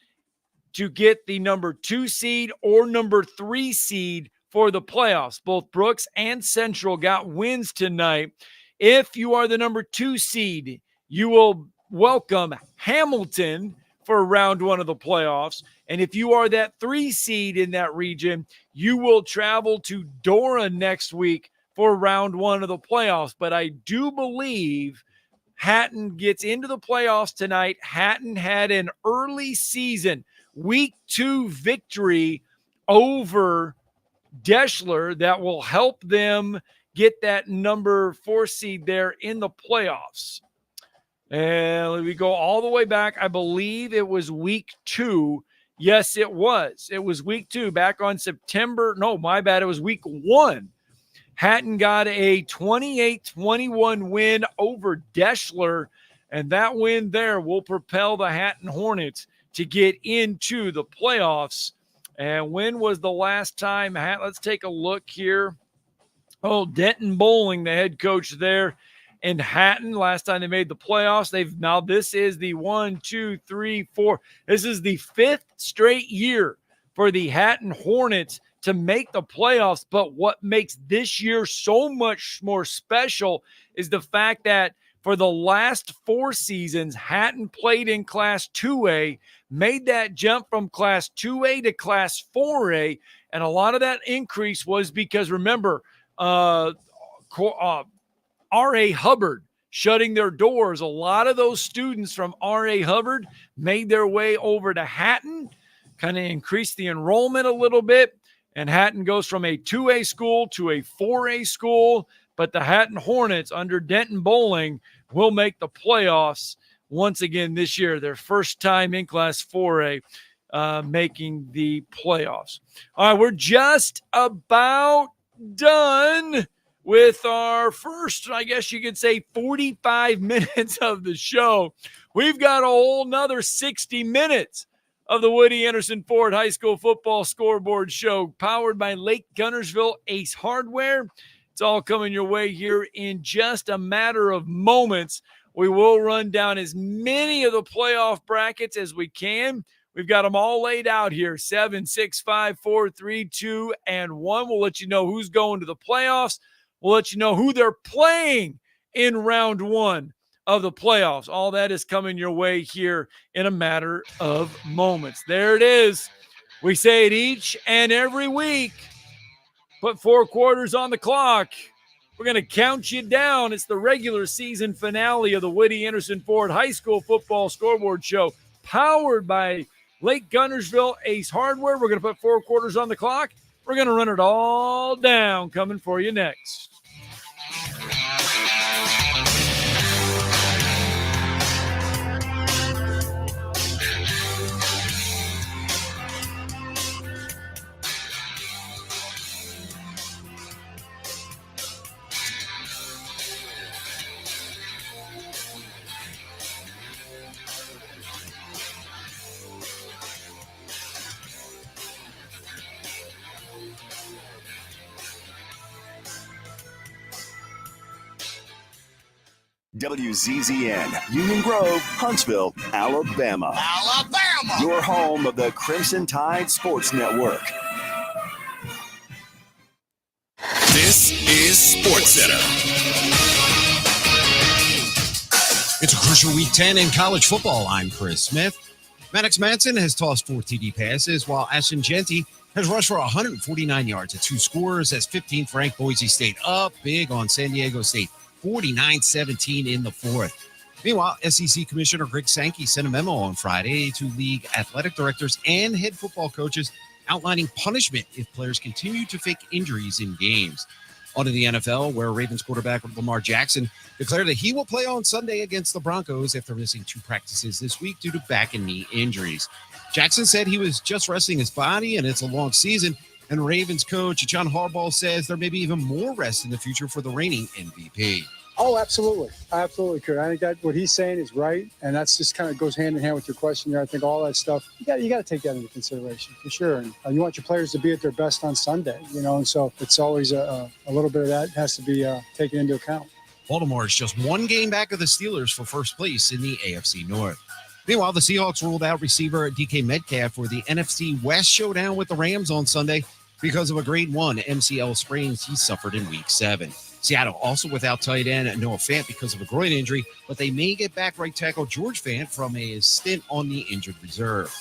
to get the number 2 seed or number 3 seed for the playoffs. Both Brooks and Central got wins tonight. If you are the number 2 seed, you will welcome Hamilton for round 1 of the playoffs. And if you are that 3 seed in that region, you will travel to Dora next week for round 1 of the playoffs. But I do believe Hatton gets into the playoffs tonight. Hatton had an early season week 2 victory over Deschler that will help them get that number 4 seed there in the playoffs. And we go all the way back. I believe it was week 2. Yes, it was. It was week 2 back on September. No, my bad. It was week 1. Hatton got a 28-21 win over Deschler, and that win there will propel the Hatton Hornets to get into the playoffs. And when was the last time? Let's take a look here. Oh, Denton Bowling, the head coach there in Hatton. Last time they made the playoffs. This is the 1, 2, 3, 4. This is the 5th straight year for the Hatton Hornets to make the playoffs. But what makes this year so much more special is the fact that for the last 4 seasons, Hatton played in Class 2A, made that jump from Class 2A to Class 4A, and a lot of that increase was because, remember, R.A. Hubbard shutting their doors. A lot of those students from R.A. Hubbard made their way over to Hatton, kind of increased the enrollment a little bit, and Hatton goes from a 2A school to a 4A school. But the Hatton Hornets under Denton Bowling will make the playoffs once again this year. Their first time in Class 4A making the playoffs. All right, we're just about done with our first, I guess you could say, 45 minutes of the show. We've got a whole nother 60 minutes of the Woody Anderson Ford High School Football Scoreboard Show, powered by Lake Guntersville Ace Hardware. It's all coming your way here in just a matter of moments. We will run down as many of the playoff brackets as we can. We've got them all laid out here, 7, 6, 5, 4, 3, 2, and 1. We'll let you know who's going to the playoffs. We'll let you know who they're playing in round 1 of the playoffs. All that is coming your way here in a matter of moments. There it is. We say it each and every week. Put 4 quarters on the clock. We're going to count you down. It's the regular season finale of the Woody Anderson Ford High School Football Scoreboard Show, powered by Lake Guntersville Ace Hardware. We're going to put 4 quarters on the clock. We're going to run it all down coming for you next. WZZN, Union Grove, Huntsville, Alabama. Alabama! Your home of the Crimson Tide Sports Network. This is Sports Center. It's a crucial Week 10 in college football. I'm Chris Smith. Maddox Madsen has tossed 4 TD passes, while Ashton Genty has rushed for 149 yards at 2 scores as 15th ranked Boise State up big on San Diego State, 49-17 in the fourth. Meanwhile, SEC Commissioner Greg Sankey sent a memo on Friday to league athletic directors and head football coaches outlining punishment if players continue to fake injuries in games. On to the NFL, where Ravens quarterback Lamar Jackson declared that he will play on Sunday against the Broncos after missing 2 practices this week due to back and knee injuries. Jackson said he was just resting his body and it's a long season. And Ravens coach John Harbaugh says there may be even more rest in the future for the reigning MVP. Oh, absolutely. Absolutely, Kurt. I think that what he's saying is right, and that's just kind of goes hand in hand with your question there. I think all that stuff, you got to take that into consideration for sure. And you want your players to be at their best on Sunday, and so it's always a little bit of that has to be taken into account. Baltimore is just 1 game back of the Steelers for first place in the AFC North. Meanwhile, the Seahawks ruled out receiver DK Metcalf for the NFC West showdown with the Rams on Sunday because of a grade 1 MCL sprain he suffered in Week 7. Seattle also without tight end Noah Fant because of a groin injury, but they may get back right tackle George Fant from a stint on the injured reserve.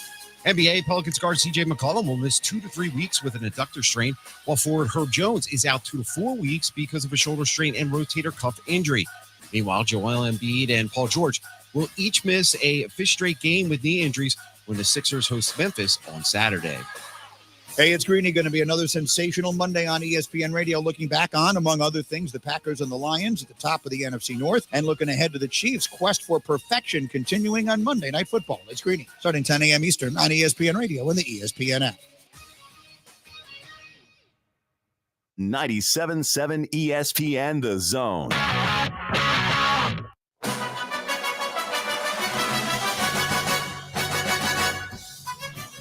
NBA Pelicans guard CJ McCollum will miss 2 to 3 weeks with an adductor strain, while forward Herb Jones is out 2 to 4 weeks because of a shoulder strain and rotator cuff injury. Meanwhile, Joel Embiid and Paul George will each miss a 5th straight game with knee injuries when the Sixers host Memphis on Saturday. Hey, it's Greeny. Going to be another sensational Monday on ESPN Radio. Looking back on, among other things, the Packers and the Lions at the top of the NFC North, and looking ahead to the Chiefs' quest for perfection continuing on Monday Night Football. It's Greeny, starting 10 a.m. Eastern on ESPN Radio and the ESPN app. 97.7 ESPN The Zone.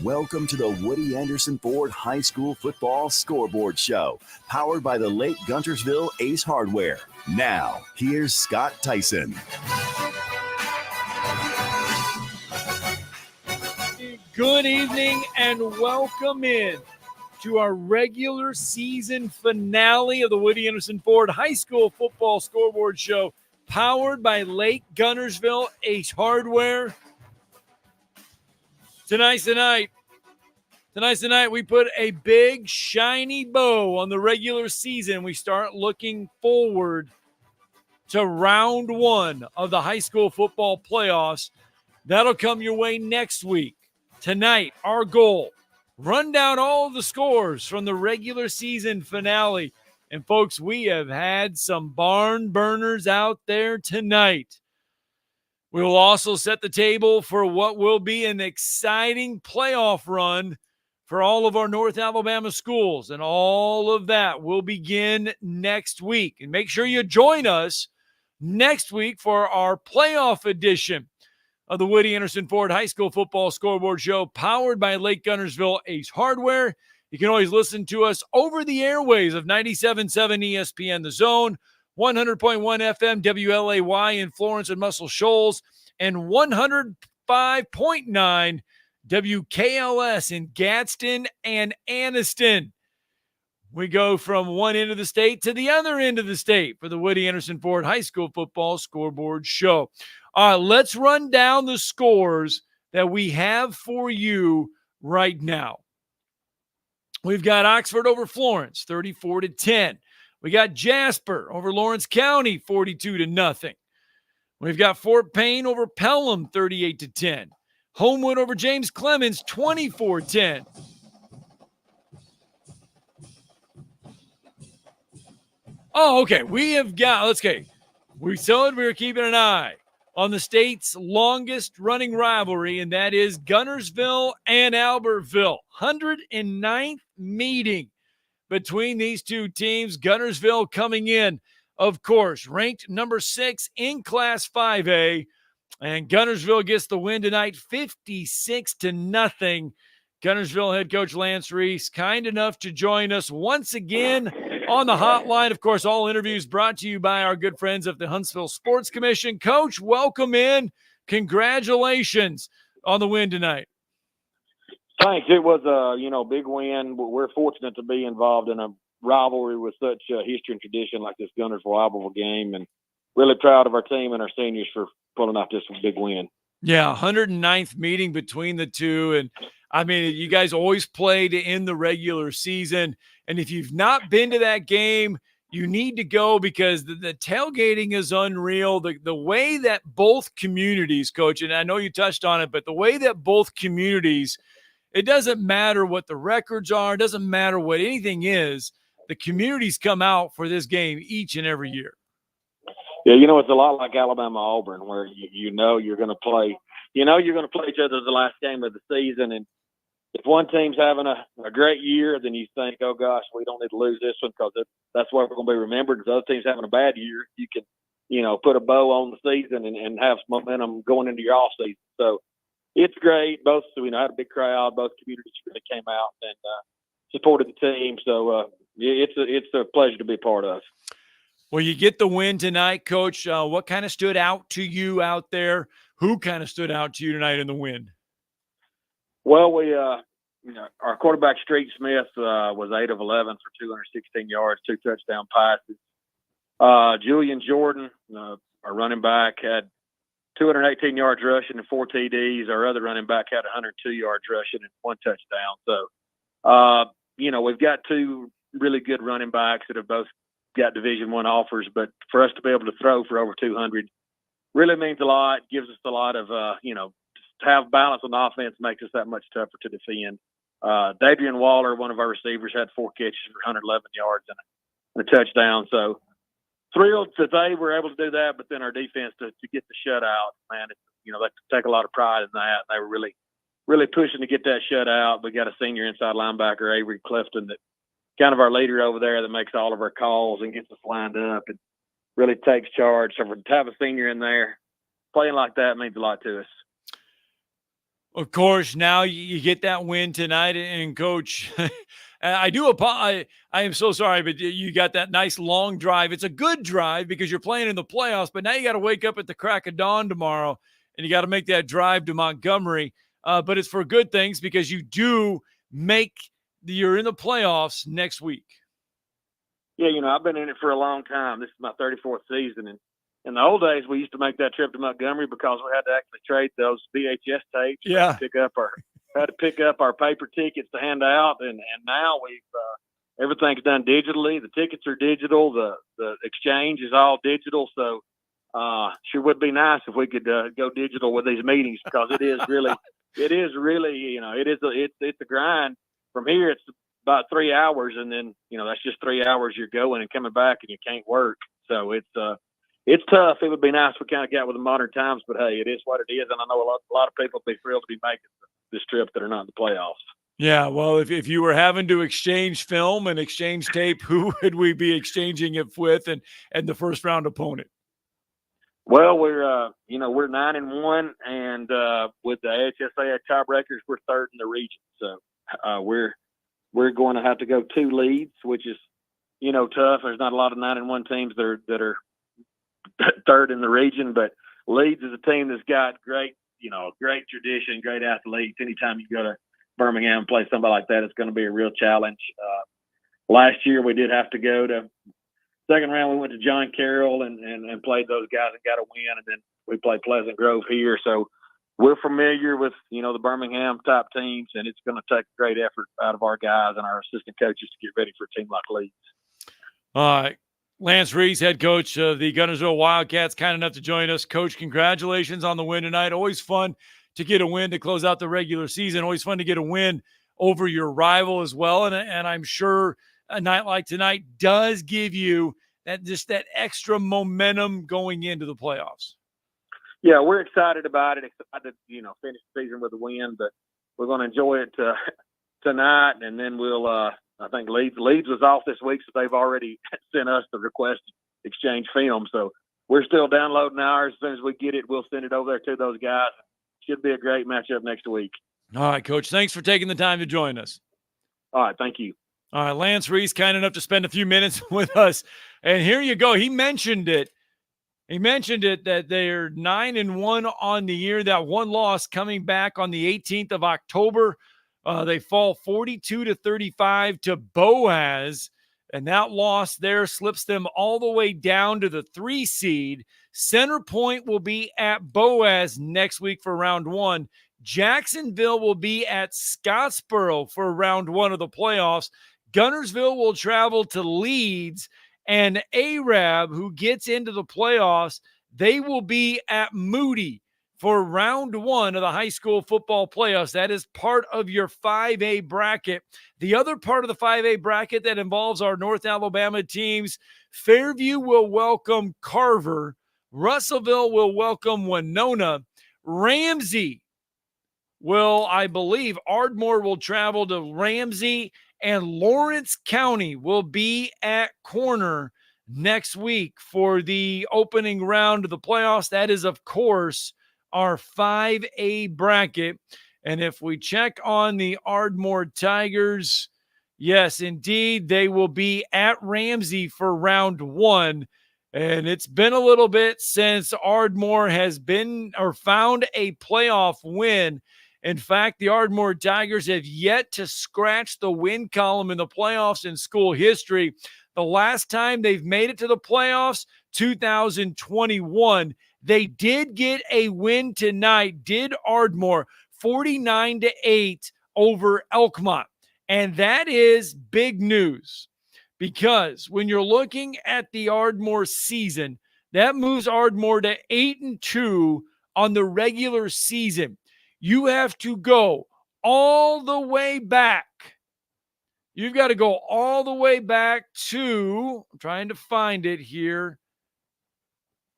Welcome to the Woody Anderson Ford High School Football Scoreboard Show, powered by the Lake Guntersville Ace Hardware. Now, here's Scott Tyson. Good evening and welcome in to our regular season finale of the Woody Anderson Ford High School Football Scoreboard Show, powered by Lake Guntersville Ace Hardware. Tonight's the night. Tonight's the night we put a big, shiny bow on the regular season. We start looking forward to round 1 of the high school football playoffs. That'll come your way next week. Tonight, our goal, run down all of the scores from the regular season finale. And, folks, we have had some barn burners out there tonight. We will also set the table for what will be an exciting playoff run for all of our North Alabama schools, and all of that will begin next week. And make sure you join us next week for our playoff edition of the Woody Anderson Ford High School Football Scoreboard Show, powered by Lake Guntersville Ace Hardware. You can always listen to us over the airways of 97.7 ESPN The Zone, 100.1 FM WLAY in Florence and Muscle Shoals, and 105.9 WKLS in Gadsden and Anniston. We go from one end of the state to the other end of the state for the Woody Anderson Ford High School Football Scoreboard Show. All right, let's run down the scores that we have for you right now. We've got Oxford over Florence, 34-10. We got Jasper over Lawrence County, 42-0. We've got Fort Payne over Pelham, 38-10. Homewood over James Clemens, 24-10. Oh, okay. We have got, we said we were keeping an eye on the state's longest running rivalry, and that is Guntersville and Albertville. 109th meeting between these two teams. Guntersville coming in, of course, ranked number 6 in Class 5A. And Guntersville gets the win tonight, 56-0. Guntersville head coach Lance Reese, kind enough to join us once again on the hotline. Of course, all interviews brought to you by our good friends of the Huntsville Sports Commission. Coach, welcome in. Congratulations on the win tonight. Thanks. It was a big win. We're fortunate to be involved in a rivalry with such history and tradition like this Guntersville-Albertville game, and really proud of our team and our seniors for pulling out this big win. Yeah, 109th meeting between the two. And, I mean, you guys always play to end the regular season. And if you've not been to that game, you need to go because the tailgating is unreal. The way that both communities, Coach, and I know you touched on it, but the way that both communities, it doesn't matter what the records are, it doesn't matter what anything is, the communities come out for this game each and every year. Yeah, it's a lot like Alabama-Auburn, where you're going to play. You're going to play each other the last game of the season, and if one team's having a great year, then you think, oh gosh, we don't need to lose this one because that's where we're going to be remembered. If the other team's having a bad year, you can, put a bow on the season and have some momentum going into your off season. So it's great. Both, had a big crowd. Both communities really came out and supported the team. So it's a pleasure to be a part of. Well, you get the win tonight, Coach. What kind of stood out to you out there? Who kind of stood out to you tonight in the win? Well, our quarterback, Street Smith, was 8 of 11 for 216 yards, 2 touchdown passes. Julian Jordan, our running back, had 218 yards rushing and 4 TDs. Our other running back had 102 yards rushing and 1 touchdown. So, we've got 2 really good running backs that have both got Division I offers, but for us to be able to throw for over 200 really means a lot, gives us a lot of, to have balance on the offense makes us that much tougher to defend. Davian Waller, one of our receivers, had 4 catches for 111 yards and a touchdown. So thrilled that they were able to do that, but then our defense to get the shutout, man, they take a lot of pride in that. They were really, really pushing to get that shutout. We got a senior inside linebacker, Avery Clifton, that kind of our leader over there that makes all of our calls and gets us lined up and really takes charge. So to have a senior in there playing like that means a lot to us. Of course, now you get that win tonight, and Coach, I am so sorry, but you got that nice long drive. It's a good drive because you're playing in the playoffs, but now you got to wake up at the crack of dawn tomorrow, and you got to make that drive to Montgomery. But it's for good things because you're in the playoffs next week. Yeah, I've been in it for a long time. This is my 34th season, and in the old days, we used to make that trip to Montgomery because we had to actually trade those VHS tapes. Yeah. Had to pick up our paper tickets to hand out, and now everything's done digitally. The tickets are digital. The exchange is all digital. So sure would be nice if we could go digital with these meetings because it is really it's a grind. From here, it's about 3 hours, and then that's just 3 hours you're going and coming back, and you can't work. So it's tough. It would be nice if we kind of got with the modern times, but hey, it is what it is, and I know a lot of people would be thrilled to be making this trip that are not in the playoffs. Yeah, well, if you were having to exchange film and exchange tape, who would we be exchanging it with, and the first round opponent? Well, we're 9-1, and with the AHSA tiebreakers, we're 3rd in the region. So we're going to have to go 2 leads, which is tough. There's not a lot of 9-1 teams that are 3rd in the region, but Leeds is a team that's got great tradition, great athletes. Anytime you go to Birmingham and play somebody like that, it's going to be a real challenge. Last year we did have to go to second round. We went to John Carroll and played those guys and got a win, and then we played Pleasant Grove here. So we're familiar with the Birmingham type teams, and it's going to take great effort out of our guys and our assistant coaches to get ready for a team like Leeds. All right. Lance Reese, head coach of the Guntersville Wildcats, kind enough to join us. Coach, congratulations on the win tonight. Always fun to get a win to close out the regular season. Always fun to get a win over your rival as well. And I'm sure a night like tonight does give you that extra momentum going into the playoffs? Yeah, we're excited about it. Excited to, finish the season with a win, but we're going to enjoy it tonight, and then we'll. I think Leeds was off this week, so they've already sent us the request to exchange film. So we're still downloading ours. As soon as we get it, we'll send it over there to those guys. Should be a great matchup next week. All right, Coach. Thanks for taking the time to join us. All right, thank you. All right, Lance Reese, kind enough to spend a few minutes with us. And here you go. He mentioned it. That they're 9-1 on the year. That one loss coming back on the 18th of October. They fall 42-35 to Boaz, and that loss there slips them all the way down to the 3 seed. Center Point will be at Boaz next week for round 1. Jacksonville will be at Scottsboro for round 1 of the playoffs. Guntersville will travel to Leeds, and Arab, who gets into the playoffs, they will be at Moody for round 1 of the high school football playoffs. That is part of your 5A bracket. The other part of the 5A bracket that involves our North Alabama teams, Fairview will welcome Carver. Russellville will welcome Winona. Ramsey will, I believe, Ardmore will travel to Ramsey, and Lawrence County will be at Corner next week for the opening round of the playoffs. That is, of course, our 5A bracket. And if we check on the Ardmore Tigers, yes, indeed, they will be at Ramsey for round 1. And it's been a little bit since Ardmore has been or found a playoff win. In fact, the Ardmore Tigers have yet to scratch the win column in the playoffs in school history. The last time they've made it to the playoffs, 2021. They did get a win tonight, did Ardmore, 49-8 over Elkmont. And that is big news, because when you're looking at the Ardmore season, that moves Ardmore to 8-2 on the regular season. You have to go all the way back. You've got to go all the way back to, I'm trying to find it here.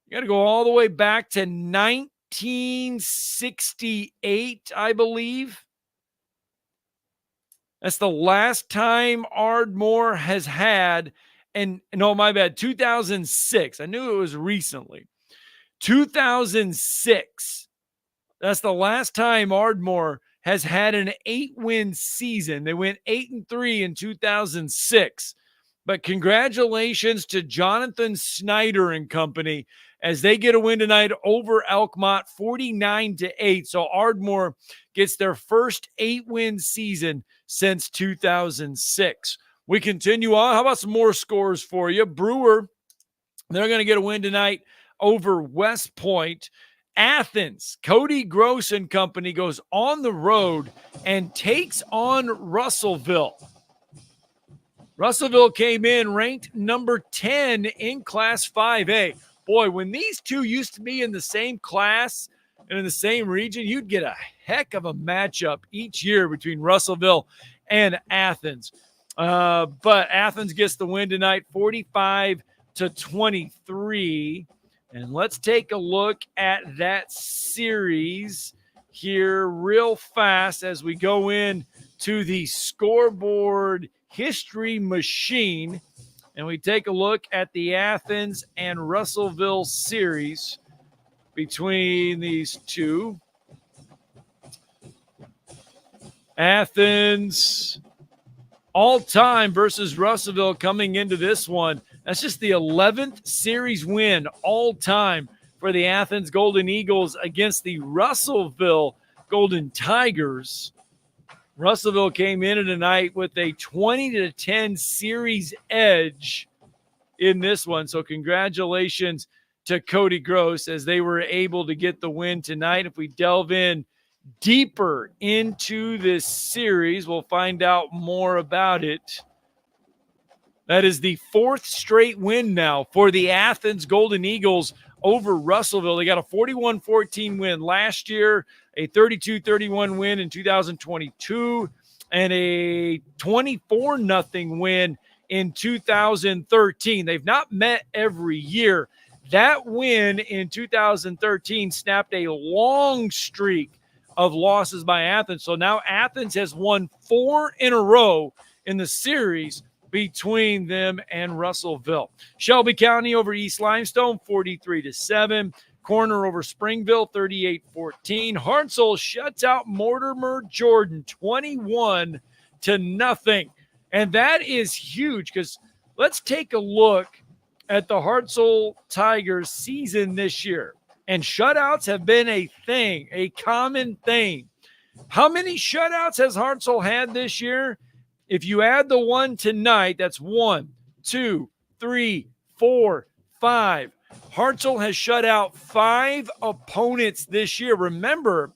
You got to go all the way back to 1968, I believe. That's the last time Ardmore has had, and no, my bad, 2006. I knew it was recently. 2006. That's the last time Ardmore has had an 8-win season. They went 8-3 in 2006. But congratulations to Jonathan Snyder and company as they get a win tonight over Elkmont, 49-8. So Ardmore gets their first 8-win season since 2006. We continue on. How about some more scores for you? Brewer, they're going to get a win tonight over West Point. Athens, Cody Gross and company goes on the road and takes on Russellville. Russellville came in ranked number 10 in Class 5A. Boy, when these two used to be in the same class and in the same region, you'd get a heck of a matchup each year between Russellville and Athens. But Athens gets the win tonight, 45-23. And let's take a look at that series here real fast as we go in to the scoreboard history machine. And we take a look at the Athens and Russellville series between these two. Athens all-time versus Russellville coming into this one. That's just the 11th series win all-time for the Athens Golden Eagles against the Russellville Golden Tigers. Russellville came in tonight with a 20-10 series edge in this one. So congratulations to Cody Gross as they were able to get the win tonight. If we delve in deeper into this series, we'll find out more about it. That is the 4th straight win now for the Athens Golden Eagles over Russellville. They got a 41-14 win last year, a 32-31 win in 2022, and a 24-0 win in 2013. They've not met every year. That win in 2013 snapped a long streak of losses by Athens. So now Athens has won 4 in a row in the series between them and Russellville. Shelby County over East Limestone, 43-7. Corner over Springville, 38-14. Hartselle shuts out Mortimer Jordan, 21-0. And that is huge because let's take a look at the Hartselle Tigers season this year. And shutouts have been a thing, a common thing. How many shutouts has Hartselle had this year? If you add the one tonight, that's 1, 2, 3, 4, 5. Hartselle has shut out 5 opponents this year. Remember,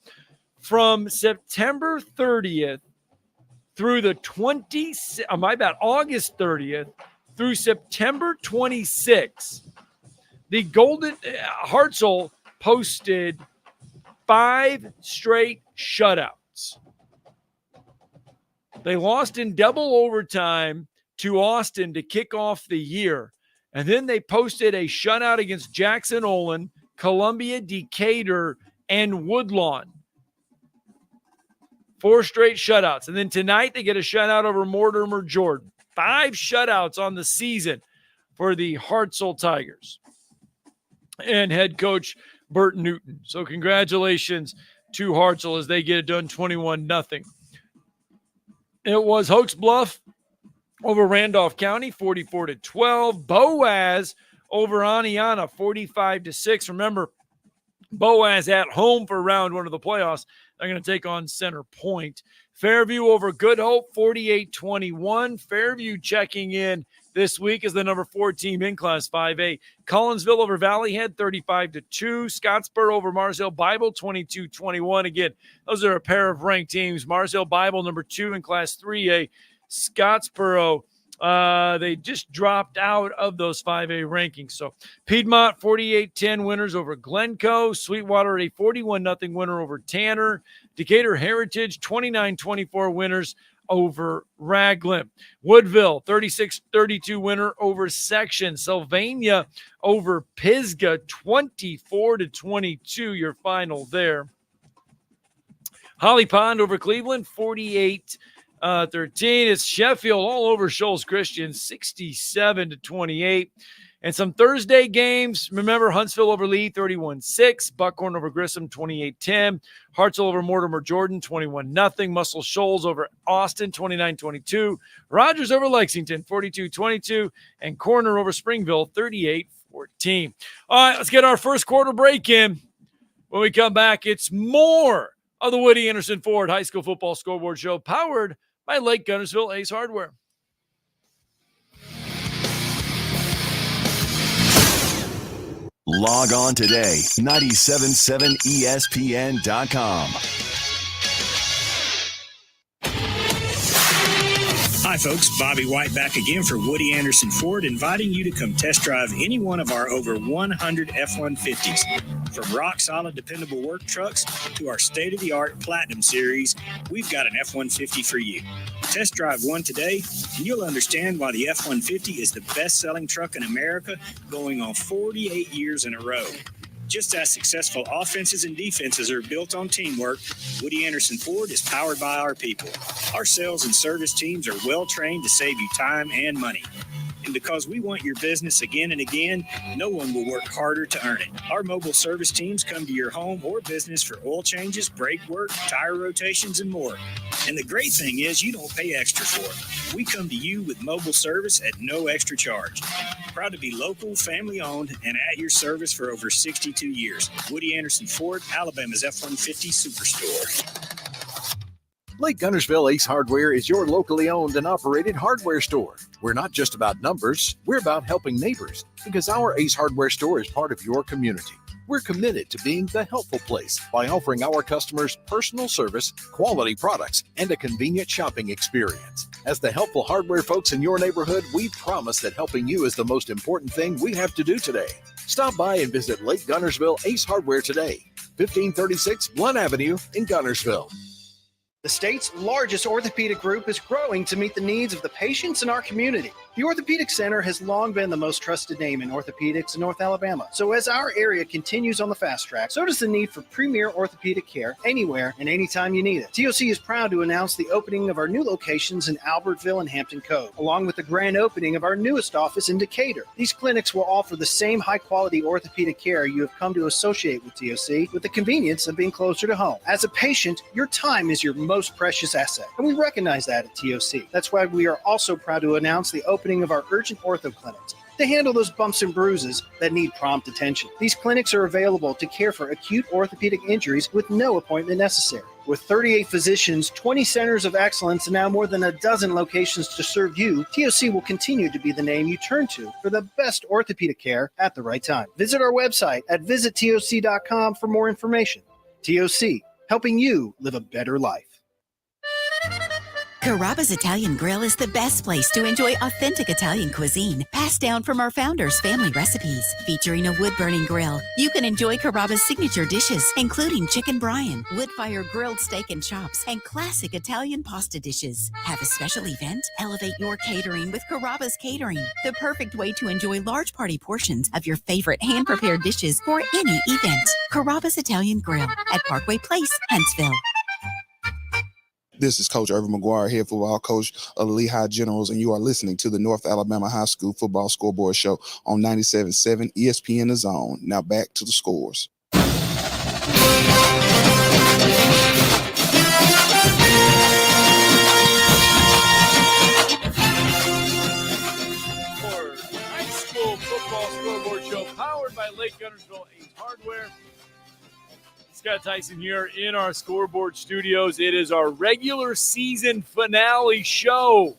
from September 30th through the August 30th through September 26th, the Hartselle posted 5 straight shutouts. They lost in double overtime to Austin to kick off the year. And then they posted a shutout against Jackson Olin, Columbia, Decatur, and Woodlawn. 4 straight shutouts. And then tonight they get a shutout over Mortimer Jordan. 5 shutouts on the season for the Hartselle Tigers and head coach Bert Newton. So congratulations to Hartselle as they get it done 21-0. It was Hoax Bluff over Randolph County, 44-12. Boaz over Aniana, 45-6. Remember, Boaz at home for round 1 of the playoffs. They're going to take on Center Point. Fairview over Good Hope, 48-21. Fairview checking in this week as the number 4 team in Class 5A. Collinsville over Valley Head, 35-2. Scottsboro over Marsville Bible, 22-21. Again, those are a pair of ranked teams. Marsville Bible, number 2 in Class 3A. Scottsboro, they just dropped out of those 5A rankings. So Piedmont, 48-10 winners over Glencoe. Sweetwater, a 41-0 winner over Tanner. Decatur Heritage, 29-24 winners over Raglan. Woodville, 36-32 winner over Section. Sylvania over Pisgah, 24-22, your final there. Holly Pond over Cleveland, 48-13. It's Sheffield all over Shoals Christian, 67-28. And some Thursday games. Remember, Huntsville over Lee, 31-6. Buckhorn over Grissom, 28-10. Hartselle over Mortimer Jordan, 21-0. Muscle Shoals over Austin, 29-22. Rogers over Lexington, 42-22. And Corner over Springville, 38-14. All right, let's get our first quarter break in. When we come back, it's more of the Woody Anderson Ford High School Football Scoreboard Show, powered by Lake Guntersville Ace Hardware. Log on today, 977ESPN.com. Hi, folks. Bobby White back again for Woody Anderson Ford, inviting you to come test drive any one of our over 100 F-150s. From rock-solid, dependable work trucks to our state-of-the-art Platinum Series, we've got an F-150 for you. Test drive one today, and you'll understand why the F-150 is the best-selling truck in America, going on 48 years in a row. Just as successful offenses and defenses are built on teamwork, Woody Anderson Ford is powered by our people. Our sales and service teams are well-trained to save you time and money. And because we want your business again and again, no one will work harder to earn it. Our mobile service teams come to your home or business for oil changes, brake work, tire rotations, and more. And the great thing is you don't pay extra for it. We come to you with mobile service at no extra charge. Proud to be local, family-owned, and at your service for over 62 years. Woody Anderson Ford, Alabama's F-150 Superstore. Lake Guntersville Ace Hardware is your locally owned and operated hardware store. We're not just about numbers, we're about helping neighbors, because our Ace Hardware store is part of your community. We're committed to being the helpful place by offering our customers personal service, quality products, and a convenient shopping experience. As the helpful hardware folks in your neighborhood, we promise that helping you is the most important thing we have to do today. Stop by and visit Lake Guntersville Ace Hardware today, 1536 Blunt Avenue in Guntersville. The state's largest orthopedic group is growing to meet the needs of the patients in our community. The Orthopedic Center has long been the most trusted name in orthopedics in North Alabama. So as our area continues on the fast track, so does the need for premier orthopedic care anywhere and anytime you need it. TOC is proud to announce the opening of our new locations in Albertville and Hampton Cove, along with the grand opening of our newest office in Decatur. These clinics will offer the same high-quality orthopedic care you have come to associate with TOC, with the convenience of being closer to home. As a patient, your time is your most precious asset, and we recognize that at TOC. That's why we are also proud to announce the opening of our urgent ortho clinics to handle those bumps and bruises that need prompt attention. These clinics are available to care for acute orthopedic injuries with no appointment necessary. With 38 physicians, 20 centers of excellence, and now more than a dozen locations to serve you, TOC will continue to be the name you turn to for the best orthopedic care at the right time. Visit our website at visittoc.com for more information. TOC, helping you live a better life. Carrabba's Italian Grill is the best place to enjoy authentic Italian cuisine, passed down from our founders' family recipes. Featuring a wood-burning grill, you can enjoy Carrabba's signature dishes, including chicken brine, wood-fire grilled steak and chops, and classic Italian pasta dishes. Have a special event? Elevate your catering with Carrabba's Catering, the perfect way to enjoy large party portions of your favorite hand-prepared dishes for any event. Carrabba's Italian Grill at Parkway Place, Huntsville. This is Coach Irvin McGuire, head football coach of the Lehigh Generals, and you are listening to the North Alabama High School Football Scoreboard Show on 97.7 ESPN The Zone. Now back to the scores. For High School Football Scoreboard Show, powered by Lake Guntersville Ace Hardware. Scott Tyson here in our Scoreboard studios. It is our regular season finale show.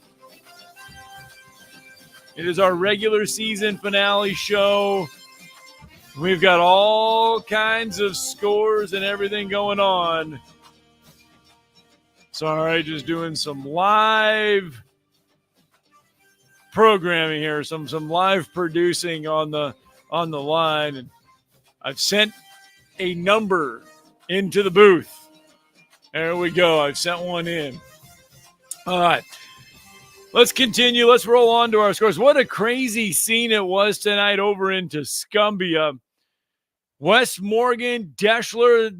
We've got all kinds of scores and everything going on. Sorry, just doing some live programming here, some live producing on the line. And I've sent a number into the booth. There we go. I've sent one in. All right. Let's continue. Let's roll on to our scores. What a crazy scene it was tonight over in Tuscumbia. West Morgan, Deschler,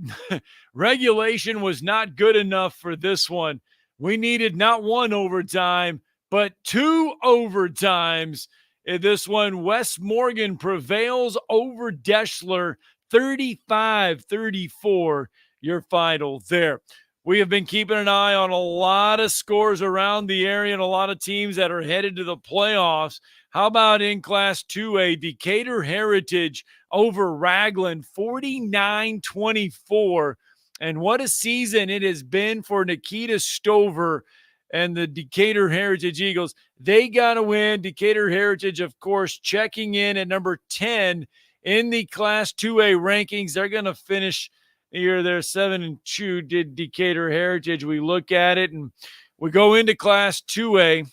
regulation was not good enough for this one. We needed not one overtime, but two overtimes in this one. West Morgan prevails over Deschler 35-34, your final there. We have been keeping an eye on a lot of scores around the area and a lot of teams that are headed to the playoffs. How about in Class 2A, Decatur Heritage over Raglan, 49-24. And what a season it has been for Nikita Stover and the Decatur Heritage Eagles. They got to win. Decatur Heritage, of course, checking in at number 10 in the Class 2A rankings. They're going to finish the year there 7-2. Did Decatur Heritage. We look at it and we go into Class 2A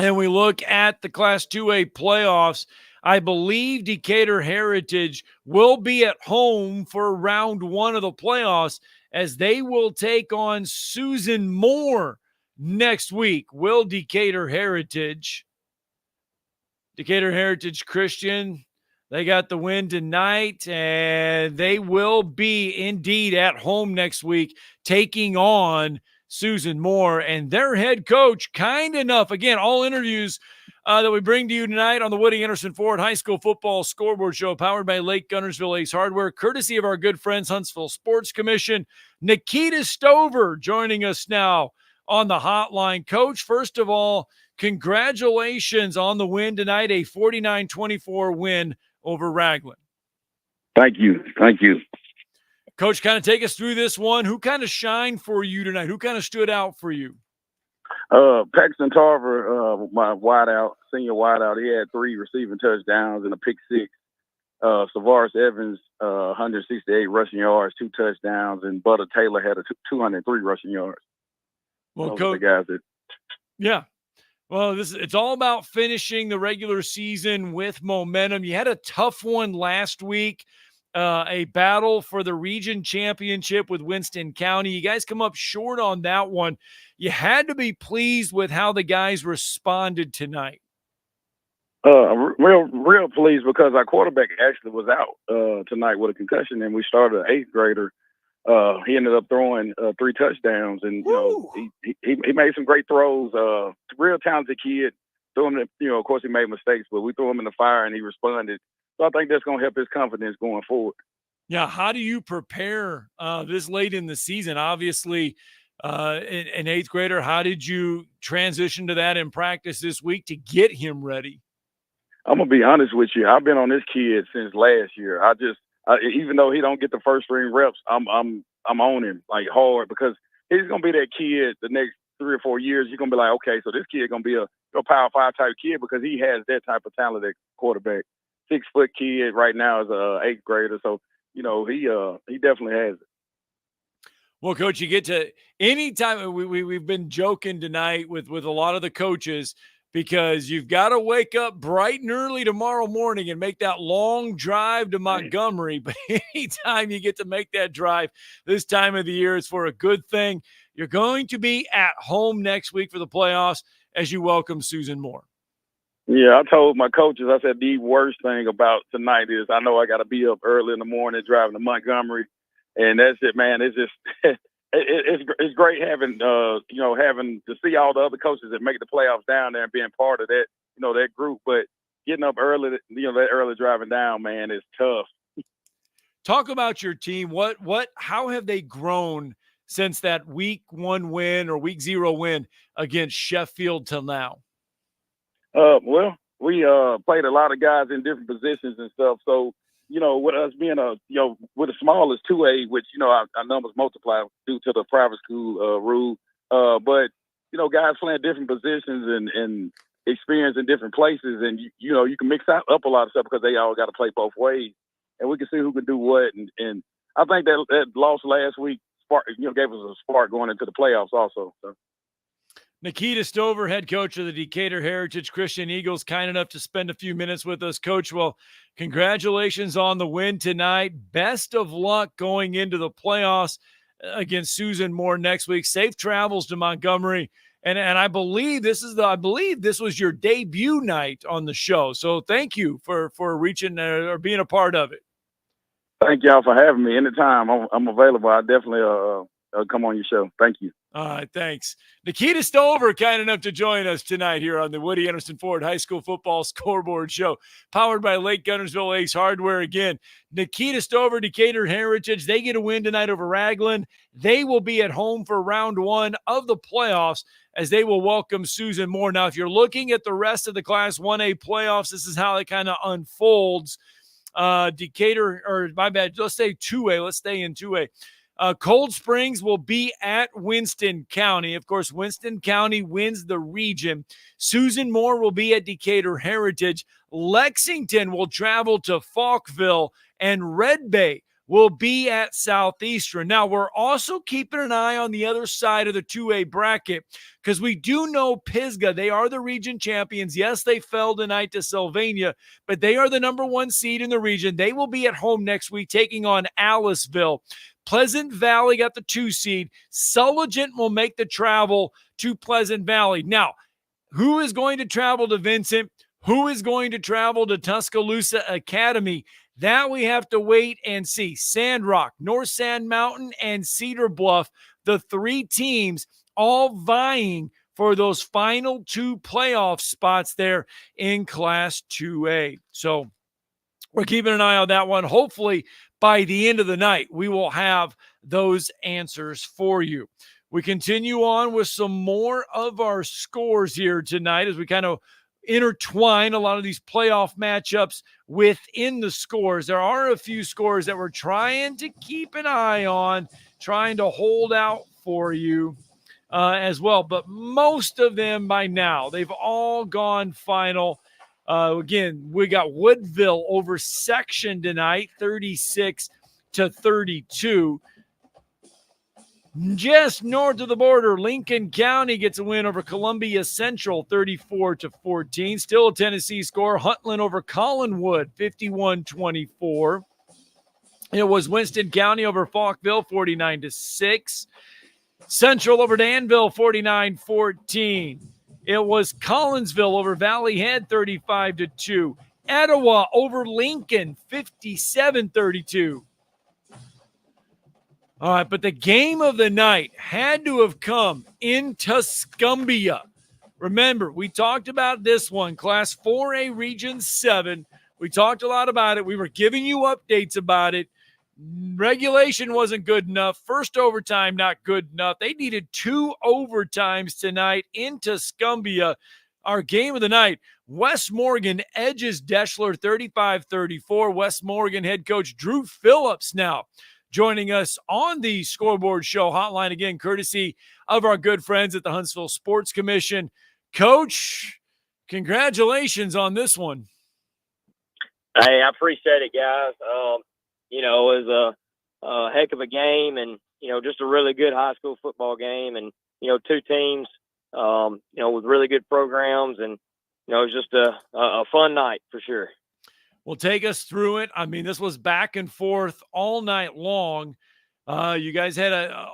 and we look at the Class 2A playoffs. I believe Decatur Heritage will be at home for round one of the playoffs as they will take on Susan Moore next week. Will Decatur Heritage Christian, they got the win tonight, and they will be indeed at home next week taking on Susan Moore. And their head coach, kind enough, again, all interviews that we bring to you tonight on the Woody Anderson Ford High School Football Scoreboard Show, powered by Lake Guntersville Ace Hardware, courtesy of our good friends, Huntsville Sports Commission. Nikita Stover joining us now on the hotline. Coach, first of all, congratulations on the win tonight, a 49-24 win over Raglan. Thank you. Coach, kind of take us through this one. Who kind of shined for you tonight? Who kind of stood out for you? Paxton Tarver, my senior wideout, he had 3 receiving touchdowns and a pick 6. Savaris Evans, 168 rushing yards, 2 touchdowns, and Butter Taylor had 203 rushing yards. Well, Coach, the guys that. Yeah. Well, it's all about finishing the regular season with momentum. You had a tough one last week a battle for the region championship with Winston County. You guys come up short on that one. You had to be pleased with how the guys responded tonight. Real pleased because our quarterback actually was out tonight with a concussion, and we started an 8th grader. He ended up throwing 3 touchdowns, and he made some great throws. Real talented kid. Threw him, of course he made mistakes, but we threw him in the fire and he responded. So I think that's going to help his confidence going forward. Yeah, how do you prepare this late in the season? Obviously, an 8th grader. How did you transition to that in practice this week to get him ready? I'm gonna be honest with you. I've been on this kid since last year. Even though he don't get the first string reps, I'm on him like hard because he's gonna be that kid the next 3 or 4 years. You're gonna be like, okay, so this kid gonna be a Power 5 type kid because he has that type of talent at quarterback. 6-foot kid right now is a 8th grader, so he definitely has it. Well, Coach, you get to anytime we've been joking tonight with a lot of the coaches because you've got to wake up bright and early tomorrow morning and make that long drive to Montgomery. But anytime you get to make that drive this time of the year, it's for a good thing. You're going to be at home next week for the playoffs as you welcome Susan Moore. Yeah, I told my coaches, I said the worst thing about tonight is I know I got to be up early in the morning driving to Montgomery, and that's it, man. It's just it's great having having to see all the other coaches that make the playoffs down there and being part of that that group. But getting up early, that early driving down, man, is tough. Talk about your team. How have they grown since that week 1 win or week 0 win against Sheffield till now? Well, we played a lot of guys in different positions and stuff. So, with us being with the smallest 2A, which, our numbers multiply due to the private school rule. But, guys playing different positions and experience in different places. And, you can mix up a lot of stuff because they all got to play both ways. And we can see who can do what. And I think that loss last week gave us a spark going into the playoffs also. So. Nikita Stover, head coach of the Decatur Heritage Christian Eagles, kind enough to spend a few minutes with us. Coach, well, congratulations on the win tonight. Best of luck going into the playoffs against Susan Moore next week. Safe travels to Montgomery. And I believe this was your debut night on the show. So thank you for reaching or being a part of it. Thank y'all for having me. Anytime I'm available. I definitely come on your show. Thank you. All right, thanks. Nikita Stover, kind enough to join us tonight here on the Woody Anderson Ford High School Football Scoreboard Show, powered by Lake Guntersville Ace Hardware. Again, Nikita Stover, Decatur Heritage, they get a win tonight over Raglan. They will be at home for round 1 of the playoffs as they will welcome Susan Moore. Now, if you're looking at the rest of the Class 1A playoffs, this is how it kind of unfolds. Decatur, or my bad, let's say 2A. Let's stay in 2A. Cold Springs will be at Winston County. Of course, Winston County wins the region. Susan Moore will be at Decatur Heritage. Lexington will travel to Falkville, and Red Bay will be at Southeastern. Now, we're also keeping an eye on the other side of the 2A bracket because we do know Pisgah, they are the region champions. Yes, they fell tonight to Sylvania, but they are the number 1 seed in the region. They will be at home next week taking on Aliceville. Pleasant Valley got the 2 seed. Sulligent will make the travel to Pleasant Valley. Now, who is going to travel to Vincent? Who is going to travel to Tuscaloosa Academy? That we have to wait and see. Sandrock, North Sand Mountain, and Cedar Bluff, the 3 teams all vying for those final 2 playoff spots there in Class 2A. So we're keeping an eye on that one. Hopefully, by the end of the night, we will have those answers for you. We continue on with some more of our scores here tonight as we kind of intertwine a lot of these playoff matchups within the scores. There are a few scores that we're trying to keep an eye on, trying to hold out for you as well. But most of them by now, they've all gone final. Again, we got Woodville over Section tonight, 36-32. Just north of the border, Lincoln County gets a win over Columbia Central, 34-14. Still a Tennessee score. Huntland over Collinwood, 51-24. It was Winston County over Falkville, 49-6. Central over Danville, 49-14. It was Collinsville over Valley Head, 35-2. Etowah over Lincoln, 57-32. All right, but the game of the night had to have come in Tuscumbia. Remember, we talked about this one, Class 4A Region 7. We talked a lot about it. We were giving you updates about it. Regulation wasn't good enough. First overtime, not good enough. They needed 2 overtimes tonight in Tuscumbia. Our game of the night, West Morgan edges Deschler 35-34. West Morgan head coach Drew Phillips now joining us on the Scoreboard Show hotline again, courtesy of our good friends at the Huntsville Sports Commission. Coach, congratulations on this one. Hey, I appreciate it, guys. It was a heck of a game and, just a really good high school football game and, 2 teams, with really good programs and, it was just a fun night for sure. Well, take us through it. I mean, this was back and forth all night long. You guys had a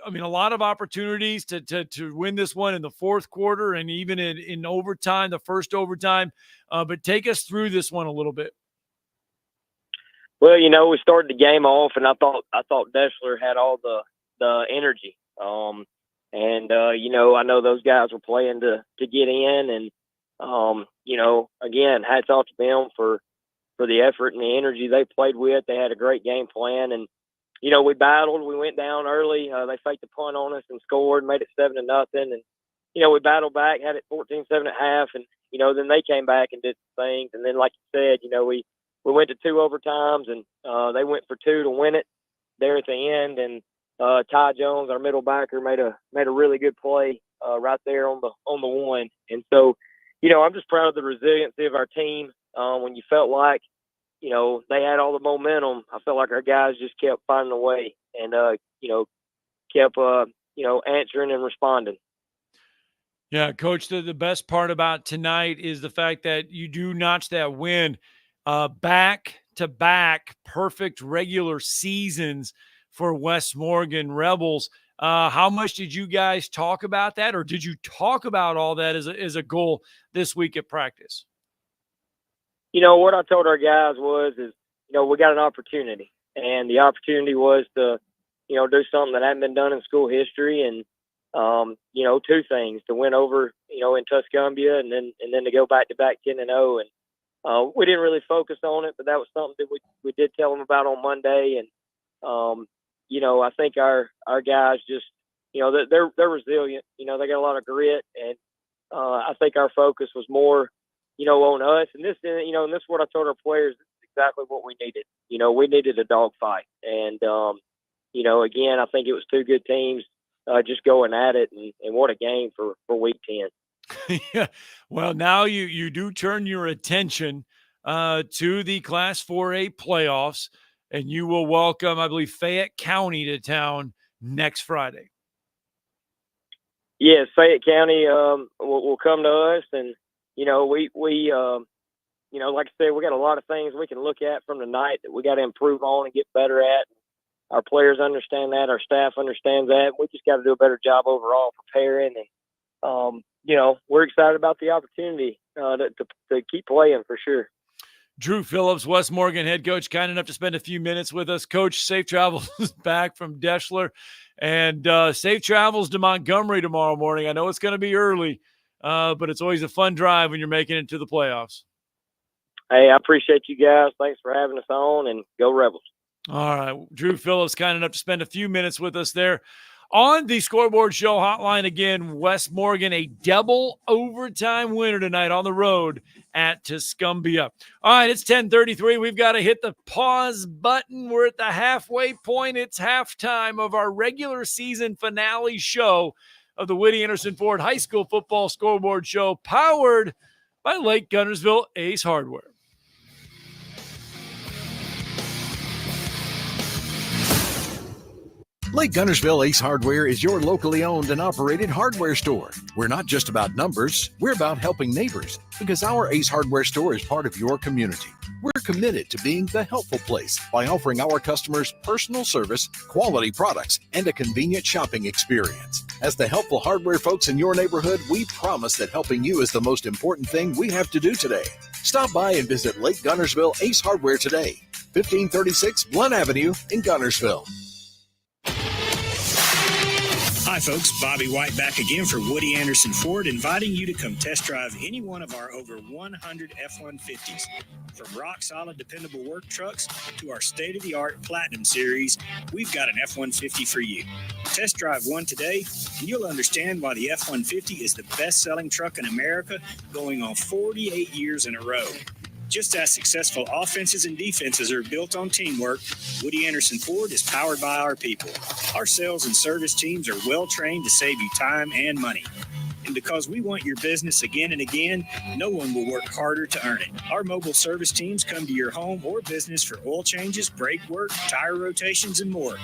lot of opportunities to win this one in the fourth quarter and even in overtime, the first overtime. But take us through this one a little bit. Well, we started the game off, and I thought Deschler had all the energy. I know those guys were playing to get in, and again, hats off to them for the effort and the energy they played with. They had a great game plan, and we battled. We went down early. They faked the punt on us and scored, made it 7-0, and we battled back, had it 14-7 at half, and then they came back and did some things, and then like you said, we went to 2 overtimes, and they went for 2 to win it there at the end. And Ty Jones, our middle backer, made a really good play right there on the one. And so, I'm just proud of the resiliency of our team. When you felt like, they had all the momentum, I felt like our guys just kept finding a way and kept answering and responding. Yeah, Coach, the best part about tonight is the fact that you do notch that win. Back-to-back perfect regular seasons for West Morgan Rebels. How much did you guys talk about that, or did you talk about all that as a goal this week at practice? What I told our guys is, we got an opportunity, and the opportunity was to, do something that hadn't been done in school history, and 2 things: to win over, in Tuscumbia, and then to go back-to-back 10-0, and we didn't really focus on it, but that was something that we did tell them about on Monday. And, I think our guys just, they're resilient. They got a lot of grit. And I think our focus was more, on us. And this, and this is what I told our players. This is exactly what we needed. We needed a dogfight. And, again, I think it was 2 good teams just going at it. And what a game for week 10. Yeah. Well, now you do turn your attention to the Class 4A playoffs, and you will welcome, I believe, Fayette County to town next Friday. Yes, Fayette County will come to us, and we like I said, we got a lot of things we can look at from tonight that we got to improve on and get better at. Our players understand that, our staff understands that. We just got to do a better job overall preparing, and we're excited about the opportunity to keep playing for sure. Drew Phillips, West Morgan head coach, kind enough to spend a few minutes with us. Coach, safe travels back from Deschler, and safe travels to Montgomery tomorrow morning. I know it's going to be early, but it's always a fun drive when you're making it to the playoffs. Hey, I appreciate you guys. Thanks for having us on, and go Rebels. All right. Drew Phillips, kind enough to spend a few minutes with us there on the Scoreboard Show hotline. Again, West Morgan, a double overtime winner tonight on the road at Tuscumbia. All right, it's 10:33. We've got to hit the pause button. We're at the halfway point. It's halftime of our regular season finale show of the Whitty Anderson Ford High School Football Scoreboard Show, powered by Lake Guntersville Ace Hardware. Lake Guntersville Ace Hardware is your locally owned and operated hardware store. We're not just about numbers, we're about helping neighbors because our Ace Hardware store is part of your community. We're committed to being the helpful place by offering our customers personal service, quality products, and a convenient shopping experience. As the helpful hardware folks in your neighborhood, we promise that helping you is the most important thing we have to do today. Stop by and visit Lake Guntersville Ace Hardware today, 1536 Blunt Avenue in Guntersville. Hi folks, Bobby White back again for Woody Anderson Ford, inviting you to come test drive any one of our over 100 F-150s. From rock-solid, dependable work trucks to our state-of-the-art Platinum Series, we've got an F-150 for you. Test drive one today, and you'll understand why the F-150 is the best-selling truck in America, going on 48 years in a row. Just as successful offenses and defenses are built on teamwork, Woody Anderson Ford is powered by our people. Our sales and service teams are well trained to save you time and money. And because we want your business again and again, no one will work harder to earn it. Our mobile service teams come to your home or business for oil changes, brake work, tire rotations, and more.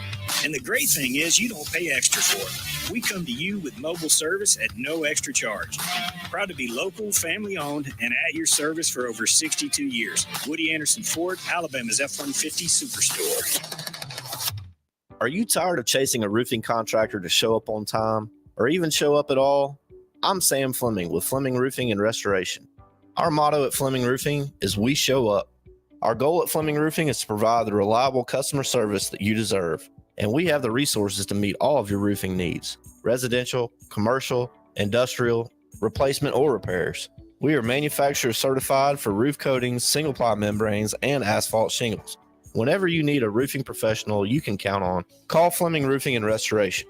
And the great thing is you don't pay extra for it. We come to you with mobile service at no extra charge. Proud to be local, family-owned, and at your service for over 62 years. Woody Anderson Ford, Alabama's F-150 Superstore. Are you tired of chasing a roofing contractor to show up on time or even show up at all? I'm Sam Fleming with Fleming Roofing and Restoration. Our motto at Fleming Roofing is we show up. Our goal at Fleming Roofing is to provide the reliable customer service that you deserve. And we have the resources to meet all of your roofing needs: residential, commercial, industrial, replacement, or repairs. We are manufacturer certified for roof coatings, single ply membranes, and asphalt shingles. Whenever you need a roofing professional you can count on, call Fleming Roofing and Restoration.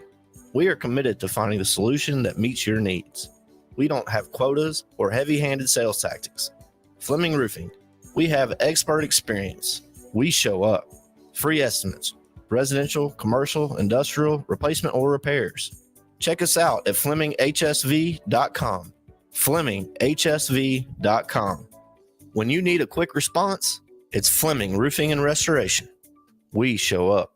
We are committed to finding the solution that meets your needs. We don't have quotas or heavy-handed sales tactics. Fleming Roofing, we have expert experience. We show up. Free estimates, residential, commercial, industrial, replacement, or repairs. Check us out at FlemingHSV.com. FlemingHSV.com. When you need a quick response, it's Fleming Roofing and Restoration. We show up.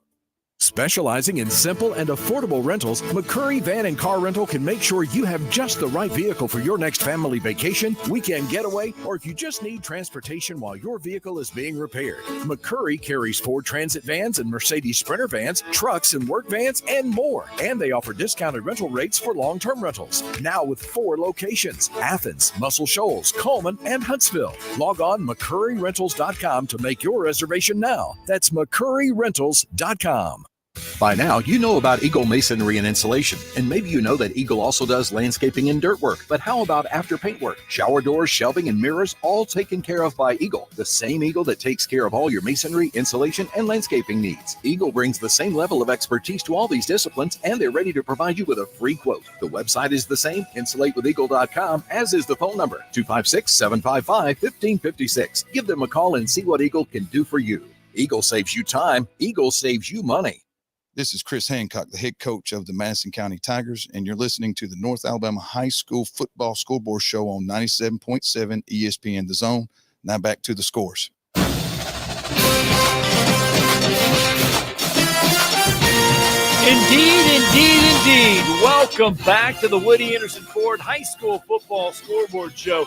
Specializing in simple and affordable rentals, McCurry Van and Car Rental can make sure you have just the right vehicle for your next family vacation, weekend getaway, or if you just need transportation while your vehicle is being repaired. McCurry carries Ford Transit vans and Mercedes Sprinter vans, trucks and work vans, and more. And they offer discounted rental rates for long-term rentals. Now with 4 locations: Athens, Muscle Shoals, Coleman, and Huntsville. Log on McCurryRentals.com to make your reservation now. That's McCurryRentals.com. By now, you know about Eagle Masonry and Insulation, and maybe you know that Eagle also does landscaping and dirt work. But how about after paint work? Shower doors, shelving, and mirrors, all taken care of by Eagle, the same Eagle that takes care of all your masonry, insulation, and landscaping needs. Eagle brings the same level of expertise to all these disciplines, and they're ready to provide you with a free quote. The website is the same, insulatewitheagle.com, as is the phone number, 256-755-1556. Give them a call and see what Eagle can do for you. Eagle saves you time. Eagle saves you money. This is Chris Hancock, the head coach of the Madison County Tigers, and you're listening to the North Alabama High School Football Scoreboard Show on 97.7 ESPN The Zone. Now back to the scores. Indeed. Welcome back to the Woody Anderson Ford High School Football Scoreboard Show,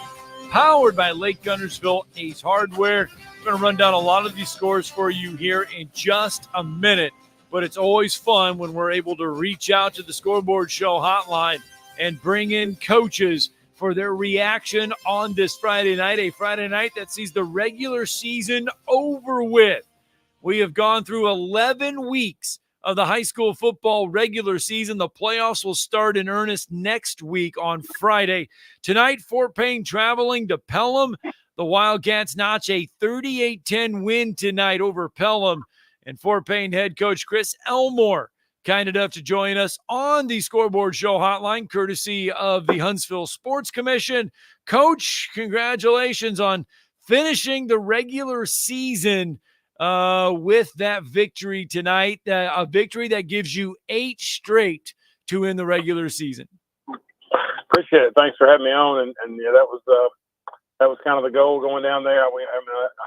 powered by Lake Guntersville Ace Hardware. I'm going to run down a lot of these scores for you here in just a minute. But it's always fun when we're able to reach out to the Scoreboard Show hotline and bring in coaches for their reaction on this Friday night, a Friday night that sees the regular season over with. We have gone through 11 weeks of the high school football regular season. The playoffs will start in earnest next week on Friday. Tonight, Fort Payne traveling to Pelham. The Wildcats notch a 38-10 win tonight over Pelham. And Fort Payne head coach Chris Elmore, kind enough to join us on the Scoreboard Show hotline, courtesy of the Huntsville Sports Commission. Coach, congratulations on finishing the regular season with that victory tonight, a victory that gives you 8 straight to end the regular season. Appreciate it. Thanks for having me on. And yeah, that was kind of the goal going down there. I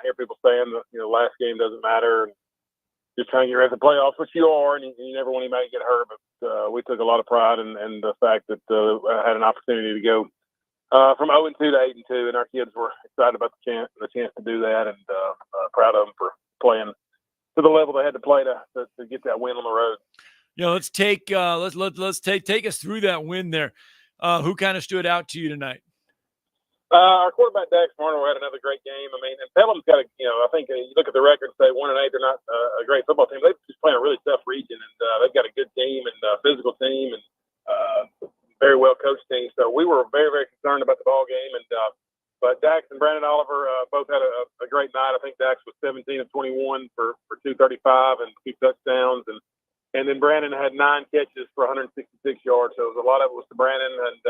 hear people saying that last game doesn't matter. just trying to get ready for the playoffs, which you are, and you never want anybody to get hurt. But we took a lot of pride in the fact that I had an opportunity to go from 0-2 to 8-2, and our kids were excited about the chance to do that, and proud of them for playing to the level they had to play to get that win on the road. Let's take take us through that win there. Who kind of stood out to you tonight? Our quarterback Dax Marno had another great game. I mean, and Pelham's got I think you look at the record and say 1-8, they're not a great football team. They're just playing a really tough region, and they've got a good team and a physical team and very well coached team. So we were very, very concerned about the ball game. And but Dax and Brandon Oliver both had a great night. I think Dax was 17 of 21 for 235 and 2 touchdowns, and then Brandon had 9 catches for 166 yards. So a lot of it was to Brandon, and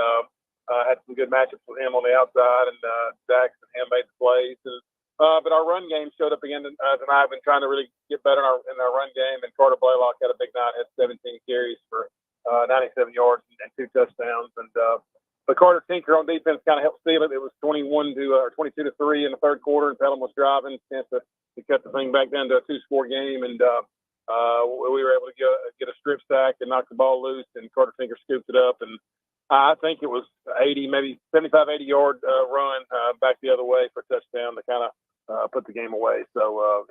had some good matchups with him on the outside, and Dax and him made the plays. And, but our run game showed up again tonight. I've been trying to really get better in our run game, and Carter Blaylock had a big night, had 17 carries for 97 yards and 2 touchdowns. And but Carter Tinker on defense kind of helped seal it. It was 22-3 in the third quarter, and Pelham was driving, chance to cut the thing back down to a 2-score game, and we were able to get a strip sack and knock the ball loose, and Carter Tinker scooped it up, and I think it was 80, maybe 75, 80-yard run back the other way for a touchdown to kind of put the game away. So,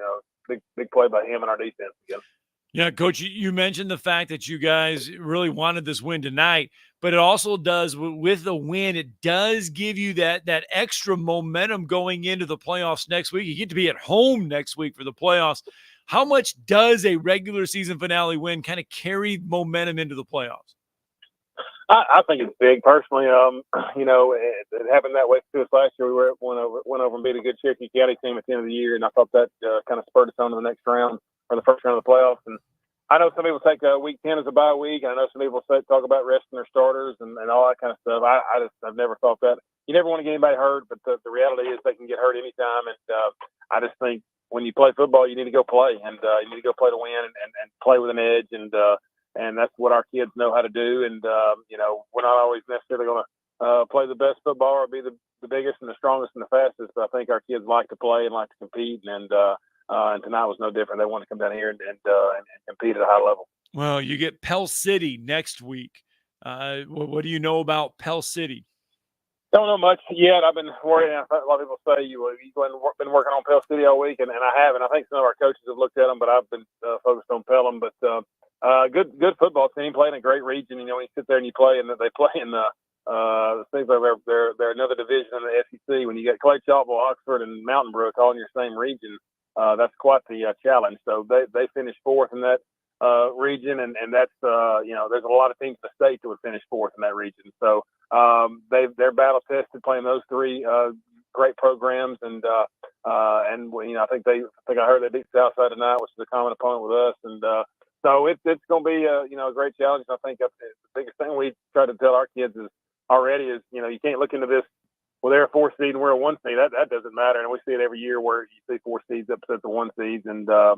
big play by him and our defense again. Yeah, Coach, you mentioned the fact that you guys really wanted this win tonight, but it also does, with the win, it does give you that extra momentum going into the playoffs next week. You get to be at home next week for the playoffs. How much does a regular season finale win kind of carry momentum into the playoffs? I think it's big personally. It happened that way to us last year. We went over and beat a good Cherokee County team at the end of the year, and I thought that kind of spurred us on to the next round or the first round of the playoffs. And I know some people take week 10 as a bye week, and I know some people talk about resting their starters and all that kind of stuff. I've never thought that. You never want to get anybody hurt, but the reality is they can get hurt anytime. And I just think when you play football, you need to go play, and you need to go play to win and play with an edge, and that's what our kids know how to do. And we're not always necessarily going to play the best football or be the biggest and the strongest and the fastest, but I think our kids like to play and like to compete, and tonight was no different. They want to come down here and compete at a high level. Well, you get Pell City next week. What do you know about Pell City? Don't know much yet. I've been worrying. A lot of people say you've been working on Pell City all week, and I haven't. I think some of our coaches have looked at them, but I've been focused on Pelham. But good football team, playing a great region. When you sit there and you play, and they play in the seems like they're another division in the SEC. When you got Clay Chalkville, Oxford, and Mountain Brook all in your same region, that's quite the challenge. So they finished 4th in that region, and that's there's a lot of teams in the state that would finish 4th in that region. So they're battle tested playing those 3 great programs, and I think I heard they beat Southside tonight, which is a common opponent with us, and so it's going to be a great challenge. I think the biggest thing we try to tell our kids is you can't look into this. Well, they're a 4 seed and we're a 1 seed. That doesn't matter, and we see it every year where you see 4 seeds upset the 1 seeds, and at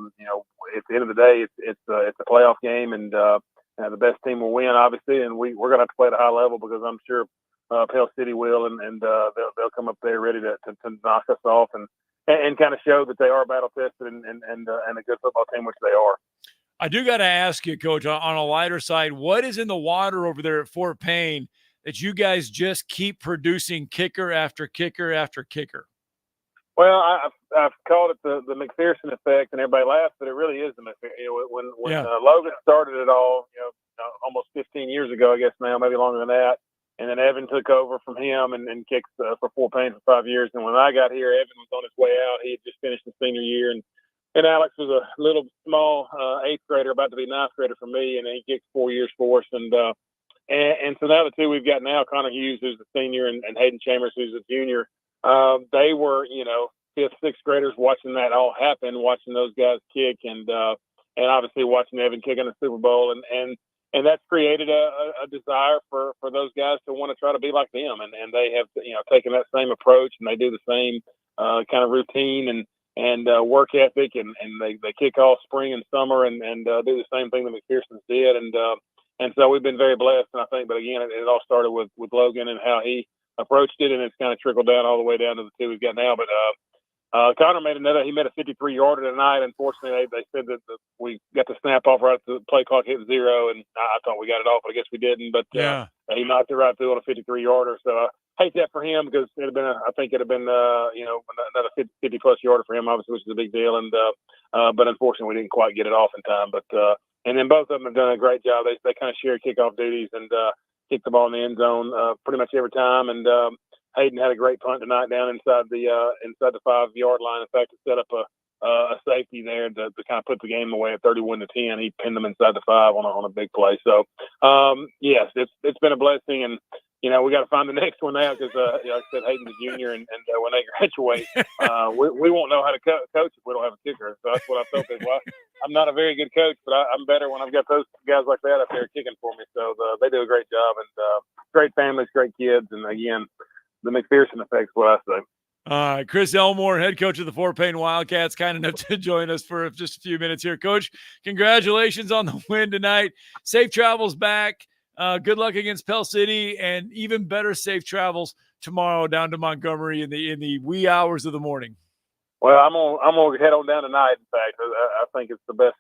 the end of the day, it's a playoff game, and the best team will win, obviously, and we're going to have to play at a high level because I'm sure Pell City will, and they'll come up there ready to knock us off and kind of show that they are battle tested and a good football team, which they are. I do got to ask you, Coach, on a lighter side, what is in the water over there at Fort Payne that you guys just keep producing kicker after kicker after kicker? Well, I've called it the McPherson effect, and everybody laughs, but it really is the McPherson. When Logan started it all, almost 15 years ago, I guess now, maybe longer than that, and then Evan took over from him and kicked for Fort Payne for 5 years. And when I got here, Evan was on his way out. He had just finished his senior year, and Alex was a little small 8th grader, about to be 9th grader for me, and he kicked 4 years for us. And so now the 2 we've got now, Connor Hughes, who's a senior, and Hayden Chambers, who's a junior, they were, 5th, 6th graders watching that all happen, watching those guys kick, and obviously watching Evan kick in the Super Bowl, and that's created a desire for those guys to want to try to be like them, and they have taken that same approach, and they do the same kind of routine and work ethic, and they kick all spring and summer and do the same thing that McPherson's did, and so we've been very blessed. And I think, but again, it all started with Logan and how he approached it, and it's kind of trickled down all the way down to the 2 we've got now. But Connor made he made a 53-yarder tonight. Unfortunately, they said that we got the snap off right at the play clock hit 0, and I thought we got it off, but I guess we didn't. But he knocked it right through on a 53-yarder. So I hate that for him because I think it'd have been another 50-plus yarder for him, obviously, which is a big deal. And but unfortunately, we didn't quite get it off in time. But and then both of them have done a great job. They kind of share kickoff duties and kick the ball in the end zone pretty much every time. And Hayden had a great punt tonight down inside the 5-yard line. In fact, it set up a safety there to kind of put the game away at 31-10. He pinned them inside the 5 on a big play. So yes, it's been a blessing, and we got to find the next one now because like I said, Hayden's a junior, and when they graduate, we won't know how to coach if we don't have a kicker. So that's what I felt. I'm not a very good coach, but I'm better when I've got those guys like that up there kicking for me. So they do a great job, and great families, great kids, and again, the McPherson effect is what I say. All right, Chris Elmore, head coach of the Fort Payne Wildcats, kind enough to join us for just a few minutes here. Coach, congratulations on the win tonight. Safe travels back. Good luck against Pell City, and even better safe travels tomorrow down to Montgomery in the wee hours of the morning. Well, I'm gonna head on down tonight. In fact, I think it's the best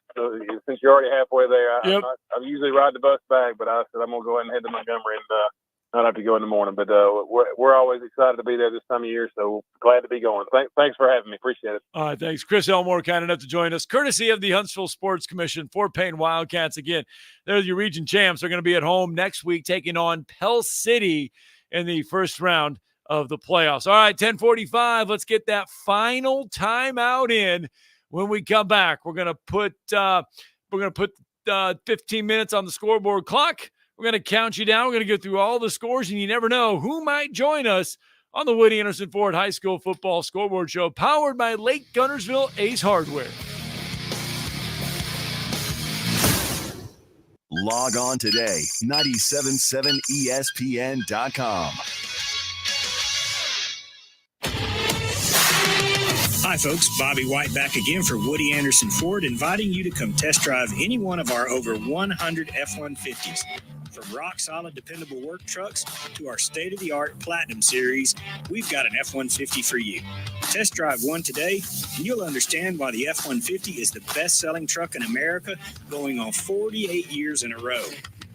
since you're already halfway there. I usually ride the bus back, but I said I'm gonna go ahead and head to Montgomery and not have to go in the morning. But we're always excited to be there this time of year, so glad to be going. Thanks for having me. Appreciate it. All right, thanks. Chris Elmore, kind enough to join us, courtesy of the Huntsville Sports Commission. Fort Payne Wildcats, again, they're your region champs. They're going to be at home next week taking on Pell City in the first round of the playoffs. All right, 10:45. Let's get that final timeout in. When we come back, we're going to put 15 minutes on the scoreboard clock. We're going to count you down. We're going to go through all the scores, and you never know who might join us on the Woody Anderson Ford High School Football Scoreboard Show, powered by Lake Guntersville Ace Hardware. Log on today, 977ESPN.com. Hi, folks. Bobby White back again for Woody Anderson Ford, inviting you to come test drive any one of our over 100 F-150s. From rock-solid, dependable work trucks to our state-of-the-art Platinum Series, we've got an F-150 for you. Test drive one today, and you'll understand why the F-150 is the best-selling truck in America, going on 48 years in a row.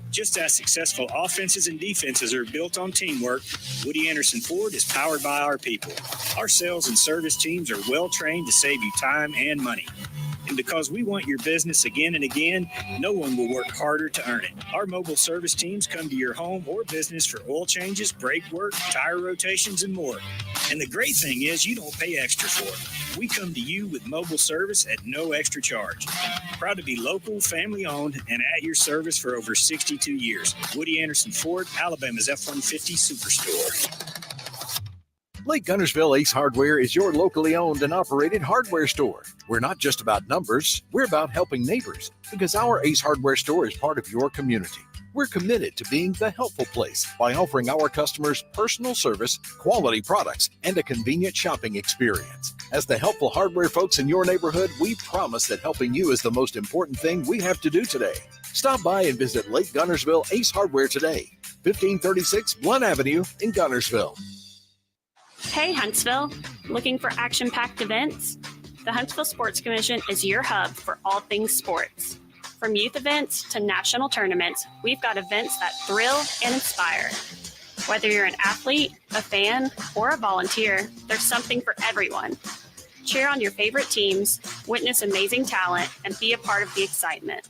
Just as successful offenses and defenses are built on teamwork, Woody Anderson Ford is powered by our people. Our sales and service teams are well-trained to save you time and money. And because we want your business again and again, no one will work harder to earn it. Our mobile service teams come to your home or business for oil changes, brake work, tire rotations, and more. And the great thing is you don't pay extra for it. We come to you with mobile service at no extra charge. Proud to be local, family-owned, and at your service for over 62 years. Woody Anderson Ford, Alabama's F-150 Superstore. Lake Guntersville Ace Hardware is your locally owned and operated hardware store. We're not just about numbers, we're about helping neighbors, because our Ace Hardware store is part of your community. We're committed to being the helpful place by offering our customers personal service, quality products, and a convenient shopping experience. As the helpful hardware folks in your neighborhood, we promise that helping you is the most important thing we have to do today. Stop by and visit Lake Guntersville Ace Hardware today, 1536 Blunt Avenue in Guntersville. Hey, Huntsville. Looking for action-packed events? The Huntsville Sports Commission is your hub for all things sports. From youth events to national tournaments, we've got events that thrill and inspire. Whether you're an athlete, a fan, or a volunteer, there's something for everyone. Cheer on your favorite teams, witness amazing talent, and be a part of the excitement.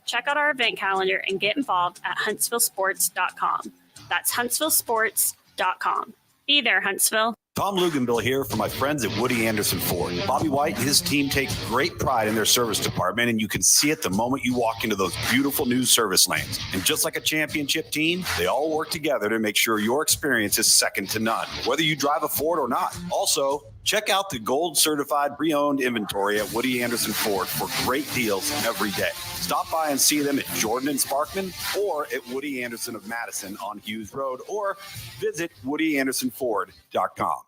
Check out our event calendar and get involved at huntsvillesports.com. That's huntsvillesports.com. Be there, Huntsville. Tom Luganville here for my friends at Woody Anderson Ford. Bobby White and his team take great pride in their service department, and you can see it the moment you walk into those beautiful new service lanes. And just like a championship team, they all work together to make sure your experience is second to none, whether you drive a Ford or not. Also, check out the gold certified pre-owned inventory at Woody Anderson Ford for great deals every day. Stop by and see them at Jordan and Sparkman or at Woody Anderson of Madison on Hughes Road, or visit WoodyAndersonFord.com.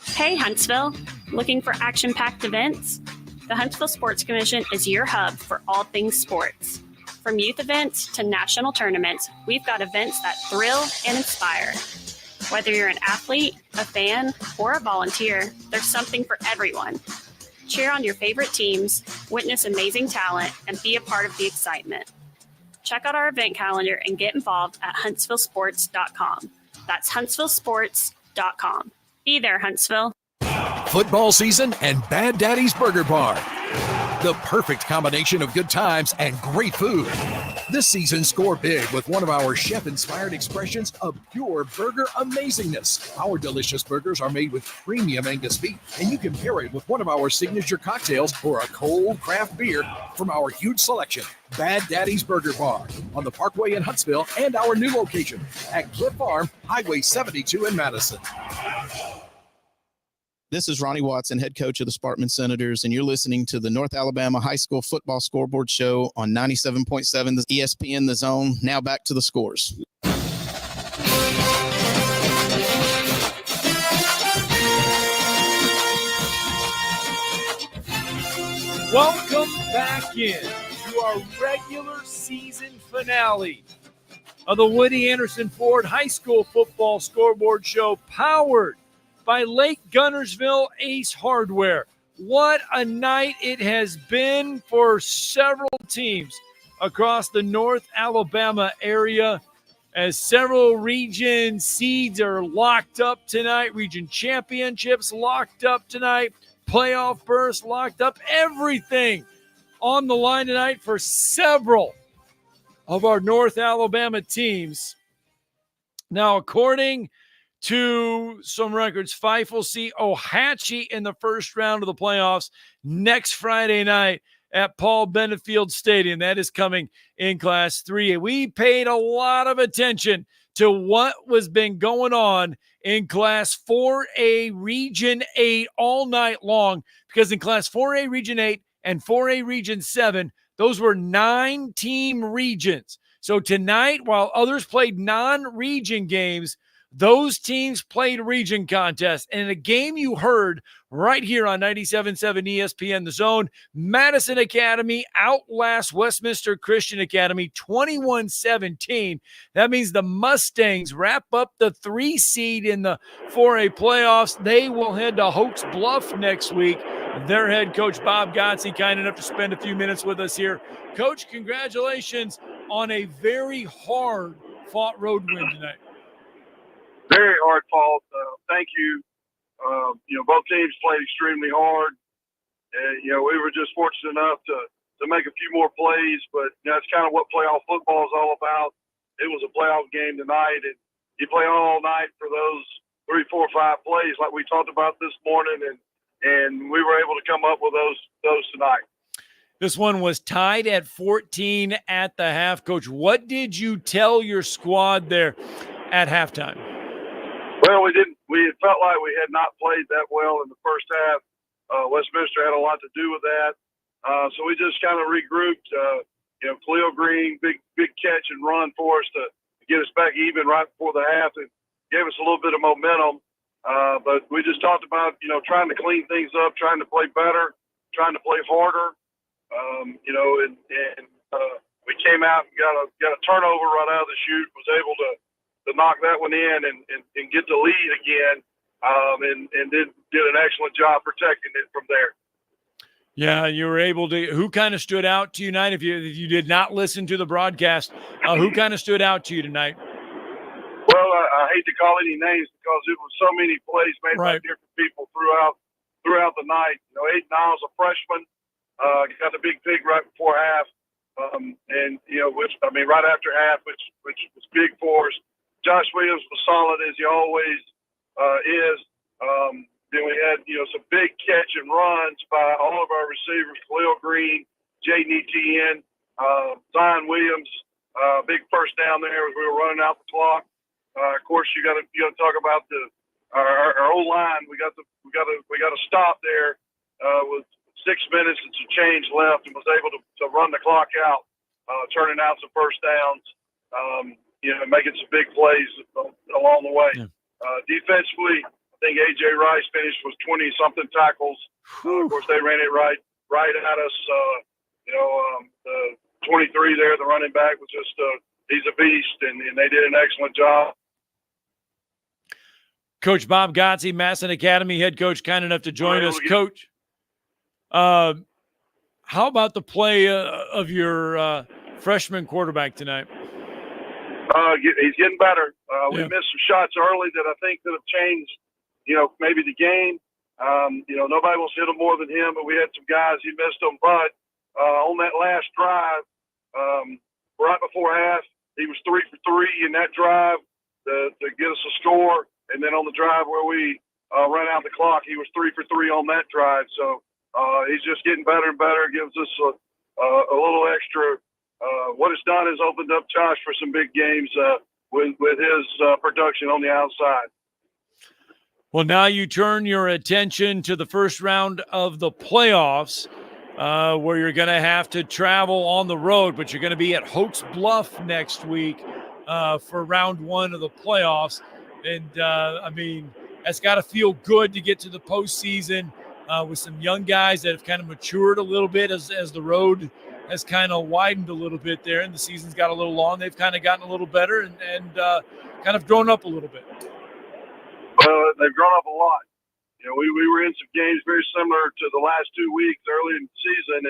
Hey, Huntsville. Looking for action-packed events? The Huntsville Sports Commission is your hub for all things sports. From youth events to national tournaments, we've got events that thrill and inspire. Whether you're an athlete, a a fan, or a volunteer, there's something for everyone. Cheer on your favorite teams, witness amazing talent, and be a part of the excitement. Check out our event calendar and get involved at huntsvillesports.com. That's huntsvillesports.com. Be there, Huntsville. Football season and Bad Daddy's Burger Bar. The perfect combination of good times and great food. This season, score big with one of our chef-inspired expressions of pure burger amazingness. Our delicious burgers are made with premium Angus beef, and you can pair it with one of our signature cocktails or a cold craft beer from our huge selection. Bad Daddy's Burger Bar on the Parkway in Huntsville and our new location at Cliff Farm, Highway 72 in Madison. This is Ronnie Watson, head coach of the Sparkman Senators, and you're listening to the North Alabama High School Football Scoreboard Show on 97.7 the ESPN The Zone. Now back to the scores. Welcome back in to our regular season finale of the Woody Anderson Ford High School Football Scoreboard Show, powered by Lake Guntersville Ace Hardware. What a night it has been for several teams across the North Alabama area, as several region seeds are locked up tonight, region championships locked up tonight, playoff berths locked up, everything on the line tonight for several of our North Alabama teams. Now, according to some records, Fife will see Ohatchee in the first round of the playoffs next Friday night at Paul Benefield Stadium. That is coming in Class 3A. We paid a lot of attention to what was been going on in Class 4A Region 8 all night long, because in Class 4A Region 8 and 4A Region 7, those were 9-team regions. So tonight, while others played non-region games, those teams played region contests. And in a game you heard right here on 97.7 ESPN The Zone, Madison Academy outlasts Westminster Christian Academy 21-17. That means the Mustangs wrap up the 3 seed in the 4A playoffs. They will head to Hoax Bluff next week. Their head coach, Bob Gotze, kind enough to spend a few minutes with us here. Coach, congratulations on a very hard-fought road win tonight. Very hard fought. Thank you. Both teams played extremely hard. We were just fortunate enough to make a few more plays, but that's kind of what playoff football is all about. It was a playoff game tonight, and you play all night for those 3, 4, 5 plays like we talked about this morning, and we were able to come up with those tonight. This one was tied at 14 at the half. Coach, what did you tell your squad there at halftime? Well, we felt like we had not played that well in the first half. Westminster had a lot to do with that. So we just kind of regrouped. Khalil Green, big catch and run for us to get us back even right before the half. It gave us a little bit of momentum. But we just talked about, trying to clean things up, trying to play better, trying to play harder. We came out and got a turnover right out of the chute, was able to knock that one in and get the lead again, and did an excellent job protecting it from there. Yeah, you were able to. Who kind of stood out to you tonight? If you did not listen to the broadcast, who kind of stood out to you tonight? Well, I hate to call any names because it was so many plays made by different people throughout the night. Aiden Niles, a freshman, got the big pick right before half, right after half, which was big for us. Josh Williams was solid as he always is. Then we had, some big catch and runs by all of our receivers: Khalil Green, Jaden Etienne, Zion Williams. Big first down there as we were running out the clock. Of course, you got to talk about our O line. We got to stop there with 6 minutes and some change left, and was able to run the clock out, turning out some first downs. Making some big plays along the way. Yeah. Defensively, I think A.J. Rice finished with 20-something tackles. Of course, they ran it right at us. The 23 there, the running back, was just he's a beast, and they did an excellent job. Coach Bob Gotze, Madison Academy head coach, kind enough to join us. Coach, how about the play of your freshman quarterback tonight? He's getting better. We missed some shots early that I think could have changed, maybe the game. Nobody wants to hit him more than him, but we had some guys, he missed them. But on that last drive, right before half, he was 3 for 3 in that drive to get us a score. And then on the drive where we ran out the clock, he was 3 for 3 on that drive. So he's just getting better and better. Gives us a little extra. What it's done is opened up Josh for some big games with his production on the outside. Well, now you turn your attention to the first round of the playoffs, where you're going to have to travel on the road, but you're going to be at Oaks Bluff next week for round 1 of the playoffs. And, that's got to feel good to get to the postseason with some young guys that have kind of matured a little bit as the road has kind of widened a little bit there, and the season's got a little long. They've kind of gotten a little better and kind of grown up a little bit. Well, they've grown up a lot. We were in some games very similar to the last 2 weeks early in the season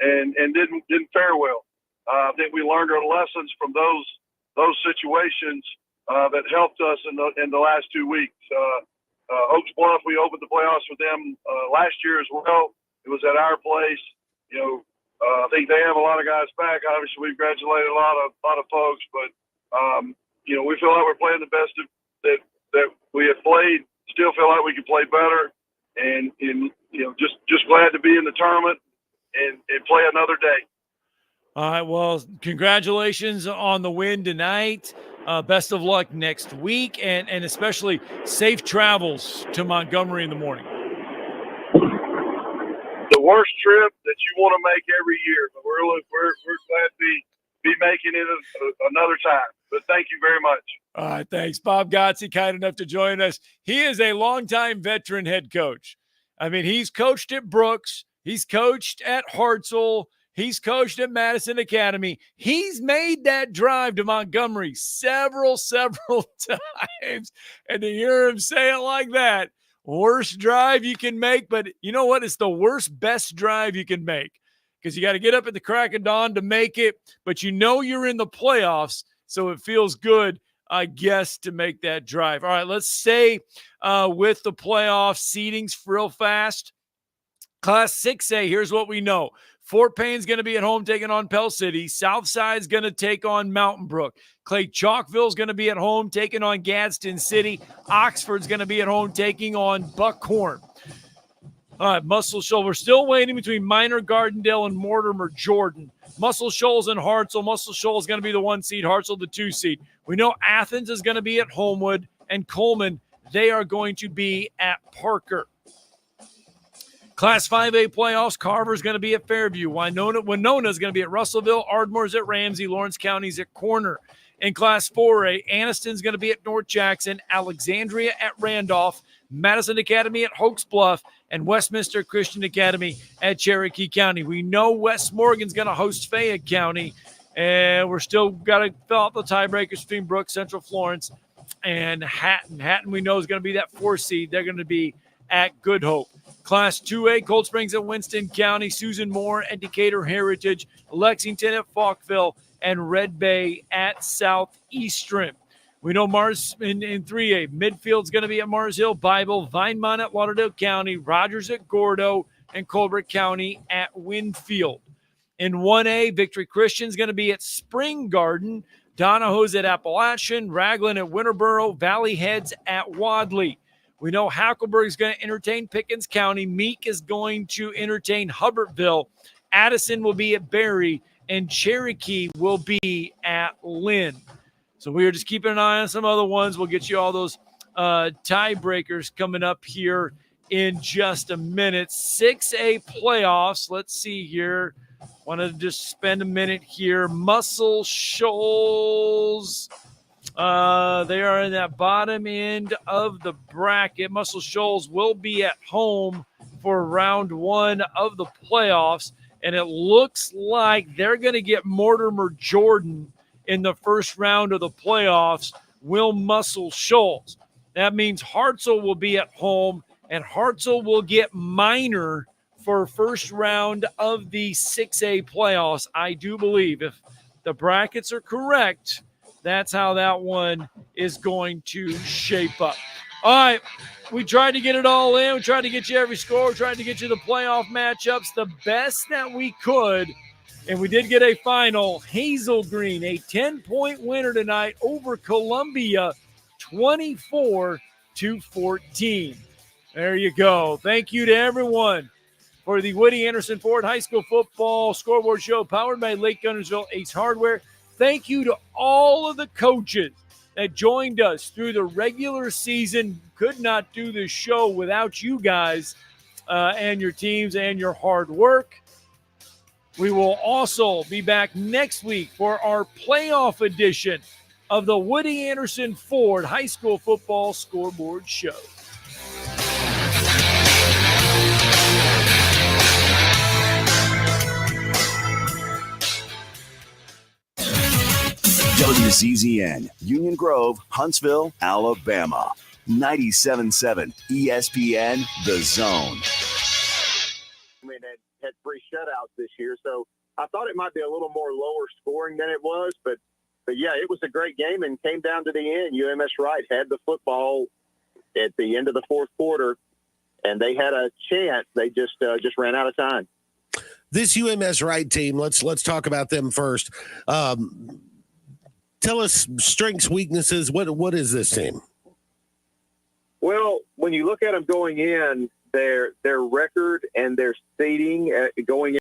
and didn't fare well. I think we learned our lessons from those situations that helped us in the last 2 weeks. Oaks Bluff, we opened the playoffs with them last year as well. It was at our place. I think they have a lot of guys back. Obviously, we've congratulated a lot of folks, but we feel like we're playing the best that we have played. Still feel like we can play better, and just glad to be in the tournament and play another day. All right. Well, congratulations on the win tonight. Best of luck next week, and especially safe travels to Montgomery in the morning. The worst trip that you want to make every year, but we're glad to be making it another time. But thank you very much. All right, thanks. Bob Gotze, kind enough to join us. He is a longtime veteran head coach. He's coached at Brooks. He's coached at Hartselle. He's coached at Madison Academy. He's made that drive to Montgomery several times. And to hear him say it like that, worst drive you can make, but you know what? It's the best drive you can make because you got to get up at the crack of dawn to make it, but you're in the playoffs, so it feels good, I guess, to make that drive. All right, let's stay with the playoff seedings real fast. Class 6A, here's what we know. Fort Payne's going to be at home taking on Pell City. Southside's going to take on Mountain Brook. Clay Chalkville's going to be at home taking on Gadsden City. Oxford's going to be at home taking on Buckhorn. All right, Muscle Shoals. We're still waiting between Minor, Gardendale, and Mortimer Jordan. Muscle Shoals and Hartselle. Muscle Shoals is going to be the 1 seed. Hartselle the 2 seed. We know Athens is going to be at Homewood, and Coleman, they are going to be at Parker. Class 5A playoffs, Carver's going to be at Fairview. Winona's going to be at Russellville. Ardmore's at Ramsey. Lawrence County's at Corner. In Class 4A, Anniston's going to be at North Jackson. Alexandria at Randolph. Madison Academy at Oaks Bluff. And Westminster Christian Academy at Cherokee County. We know West Morgan's going to host Fayette County. And we're still got to fill out the tiebreakers between Brooks, Central Florence, and Hatton. Hatton, we know, is going to be that 4 seed. They're going to be at Good Hope. Class 2A, Cold Springs at Winston County, Susan Moore at Decatur Heritage, Lexington at Falkville, and Red Bay at Southeastern. We know Mars in 3A, Midfield's going to be at Mars Hill Bible, Vinemont at Lauderdale County, Rogers at Gordo, and Colbert County at Winfield. In 1A, Victory Christian's going to be at Spring Garden, Donahoe's at Appalachian, Raglan at Winterboro, Valley Heads at Wadley. We know Hackleburg is going to entertain Pickens County. Meek is going to entertain Hubbardsville. Addison will be at Berry, and Cherokee will be at Lynn. So we are just keeping an eye on some other ones. We'll get you all those tiebreakers coming up here in just a minute. 6A playoffs. Let's see here. Wanted to just spend a minute here. Muscle Shoals. They are in that bottom end of the bracket. Muscle Shoals will be at home for round 1 of the playoffs, and it looks like they're going to get Mortimer Jordan in the first round of the playoffs. Will Muscle Shoals. That means Hartzell will be at home, and Hartzell will get Minor for first round of the 6A playoffs. I do believe if the brackets are correct, that's how that one is going to shape up. All right, we tried to get it all in. We tried to get you every score. We tried to get you the playoff matchups the best that we could, and we did get a final. Hazel Green, a 10-point winner tonight over Columbia, 24-14. There you go. Thank you to everyone for the Woody Anderson Ford High School Football Scoreboard Show powered by Lake Guntersville Ace Hardware. Thank you to all of the coaches that joined us through the regular season. Could not do this show without you guys and your teams and your hard work. We will also be back next week for our playoff edition of the Woody Anderson Ford High School Football Scoreboard Show. WCZN, Union Grove, Huntsville, Alabama. 97.7 ESPN, The Zone. I mean, had 3 shutouts this year, so I thought it might be a little more lower scoring than it was, but yeah, it was a great game and came down to the end. UMS Wright had the football at the end of the fourth quarter, and they had a chance. They just ran out of time. This UMS Wright team, let's talk about them first. Tell us strengths, weaknesses. What is this team? Well, when you look at them going in, their record and their seeding going in.